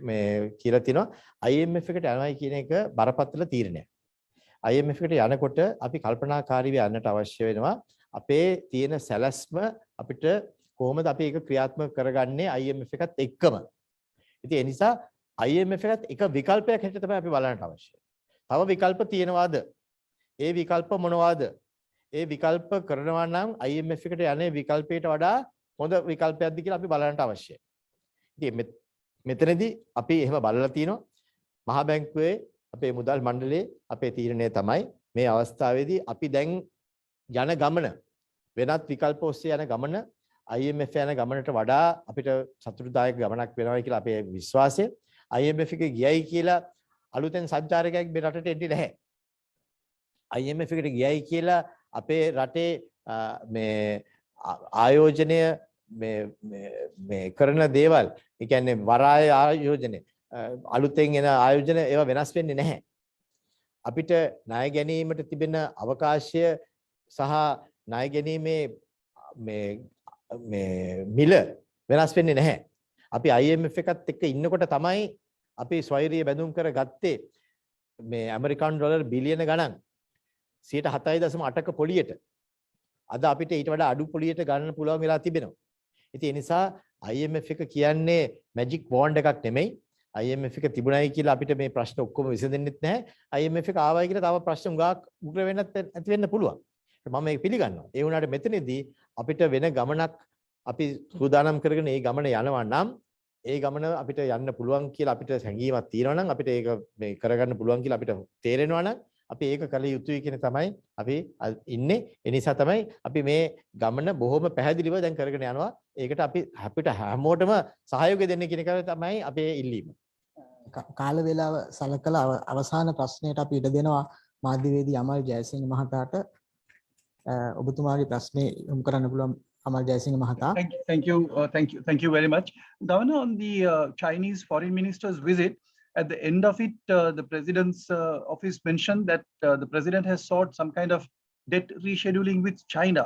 මේ කියලා තිනවා. IMF එකට යනවායි කියන එක බරපතල තීරණයක්. IMF එකට යනකොට අපි කල්පනාකාරීව යන්නට අවශ්‍ය වෙනවා. අපේ තියෙන සැලැස්ම අපිට කොහොමද අපි ඒක ක්‍රියාත්මක කරගන්නේ IMF එකත් එක්කම. ඉතින් ඒ නිසා IMF එකත් එක විකල්පයක් හැටියට තමයි අපි බලන්නට අවශ්‍යයි. තව විකල්ප තියෙනවාද? ඒ විකල්ප මොනවාද? ඒ විකල්ප කරනවා නම් IMF එකට යන්නේ විකල්පයට වඩා හොඳ විකල්පයක්ද කියලා අපි බලන්නට අවශ්‍යයි. ඉතින් මෙතනදී අපි එහෙම බලලා තිනවා. මහා බැංකුවේ අපේ මුදල් මණ්ඩලයේ අපේ තීරණය තමයි මේ අවස්ථාවේදී අපි දැන් යන ගමන වෙනත් විකල්ප ඔස්සේ යන ගමන IMF යන ගමනට වඩා අපිට සතුටුදායක ගමනක් වෙනවා කියලා අපේ විශ්වාසය. IMF එක ගියයි කියලා අලුතෙන් සංචාරකයෙක් මේ රටට එන්නේ නැහැ. IMF එකට ගියයි කියලා අපේ රටේ මේ ආයෝජනය මේ කරන දේවල්, ඒ කියන්නේ වරාය ආයෝජනය, අලුතෙන් එන ආයෝජන ඒවා වෙනස් වෙන්නේ නැහැ. අපිට ණය ගැනීමට තිබෙන අවකාශය සහ ණය ගැනීමේ මේ මිල වෙනස් වෙන්නේ නැහැ. අපි IMF එකත් එක්ක ඉන්නකොට තමයි අපි ස්වෛරීය බැඳුම් කරගත්තේ මේ ඇමරිකන් ඩොලර් බිලියන ගණන් 7.8ක පොලියට. අද අපිට ඊට වඩා අඩු පොලියට ගන්න පුළුවන් වෙලා තිබෙනවා. ඉතින් ඒ නිසා IMF එක කියන්නේ මැජික් වොන්ඩ් එකක් නෙමෙයි. IMF එක තිබුණයි කියලා අපිට මේ ප්‍රශ්න ඔක්කොම විසඳෙන්නෙත් නැහැ. IMF එක ආවයි කියලා තව ප්‍රශ්න උගාක් උග්‍ර වෙන්නත් ඇති වෙන්න පුළුවන්. මම මේක පිළිගන්නවා. ඒ වුණාට මෙතනදී අපිට වෙන ගමනක් අපි සූදානම් කරගෙන ඒ ගමන යනවා නම් ඒ ගමන අපිට යන්න පුළුවන් කියලා අපිට හැඟීමක් තියෙනවා නම් අපිට ඒක මේ කරගන්න පුළුවන් කියලා අපිට තේරෙනවා නම් අපි ඒක කළ යුතුයි කියන තමයි අපි ඉන්නේ. ඒ නිසා තමයි අපි මේ ගමන බොහොම පැහැදිලිව දැන් කරගෙන යනවා. ඒකට අපි අපිට හැමෝටම සහයෝගය දෙන්න කියන එක තමයි අපේ ඉල්ලීම. කාල වේලාව සලකලා අවසාන ප්‍රශ්නයට අපි ඉඩ දෙනවා මාධ්‍යවේදී අමල් ජයසිංහ මහතාට. ඔබතුමාගේ ප්‍රශ්නේ යොමු කරන්න පුළුවන් අමල් ජයසිංහ මහතා. Thank you very much. Governor, on the Chinese foreign minister's visit, at the end of it, the president's office mentioned that the president has sought some kind of debt rescheduling with China.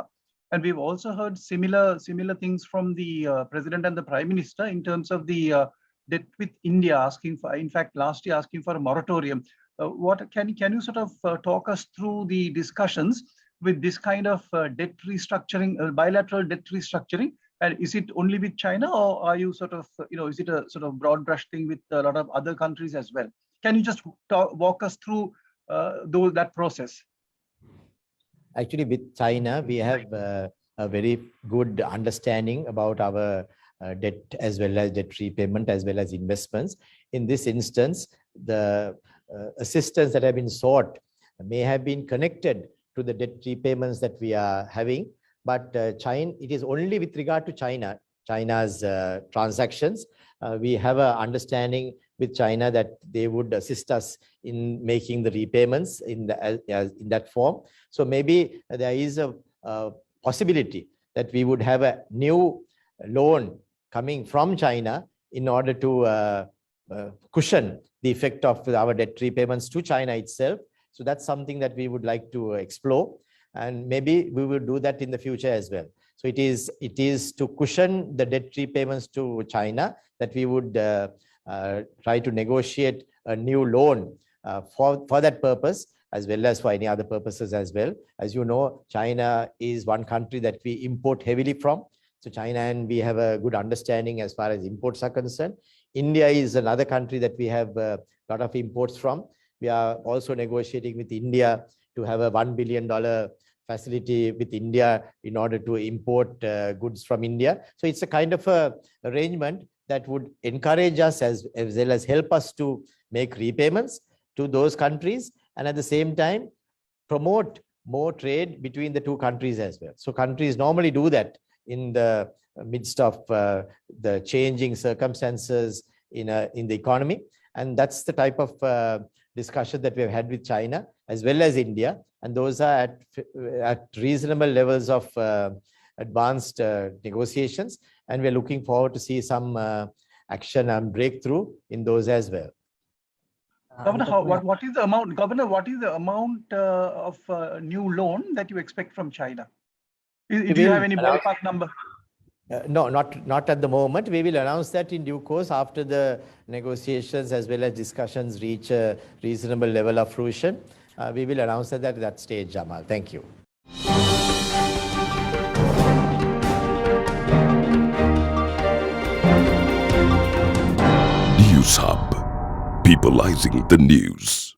And we've also heard similar things from the president and the prime minister in terms of the debt with India, asking for, in fact, last year asking for a moratorium. What can you sort of talk us through the discussions with this kind of debt restructuring, bilateral debt restructuring? And is it only with China, or are you sort of, is it a sort of broad brush thing with a lot of other countries as well? Can you just walk us through that process? Actually, with China, we have a very good understanding about our debt as well as debt repayment as well as investments. In this instance, the assistance that have been sought may have been connected to the debt repayments that we are having. But China, it is only with regard to China's transactions. We have an understanding with China that they would assist us in making the repayments in that form. So maybe there is a possibility that we would have a new loan coming from China in order to cushion the effect of our debt repayments to China itself. So that's something that we would like to explore. And maybe we will do that in the future as well. So it is to cushion the debt repayments to China that we would try to negotiate a new loan for that purpose, as well as for any other purposes as well. As you know, China is one country that we import heavily from. So China and we have a good understanding as far as imports are concerned. India is another country that we have a lot of imports from. We are also negotiating with India to have a $1 billion facility with India in order to import goods from India. So it's a kind of a arrangement that would encourage us as well as help us to make repayments to those countries, and at the same time promote more trade between the two countries as well. So countries normally do that in the midst of the changing circumstances in the economy, and that's the type of discussion that we've had with China as well as India, and those are at reasonable levels of advanced negotiations, and we're looking forward to see some action and breakthrough in those as well. Governor, what is the amount? Governor, what is the amount of new loan that you expect from China? Do you have any ballpark number? No, not at the moment. We will announce that in due course after the negotiations as well as discussions reach a reasonable level of fruition. We will announce that at that stage, Jamal. Thank you. News Hub, peopleizing the news.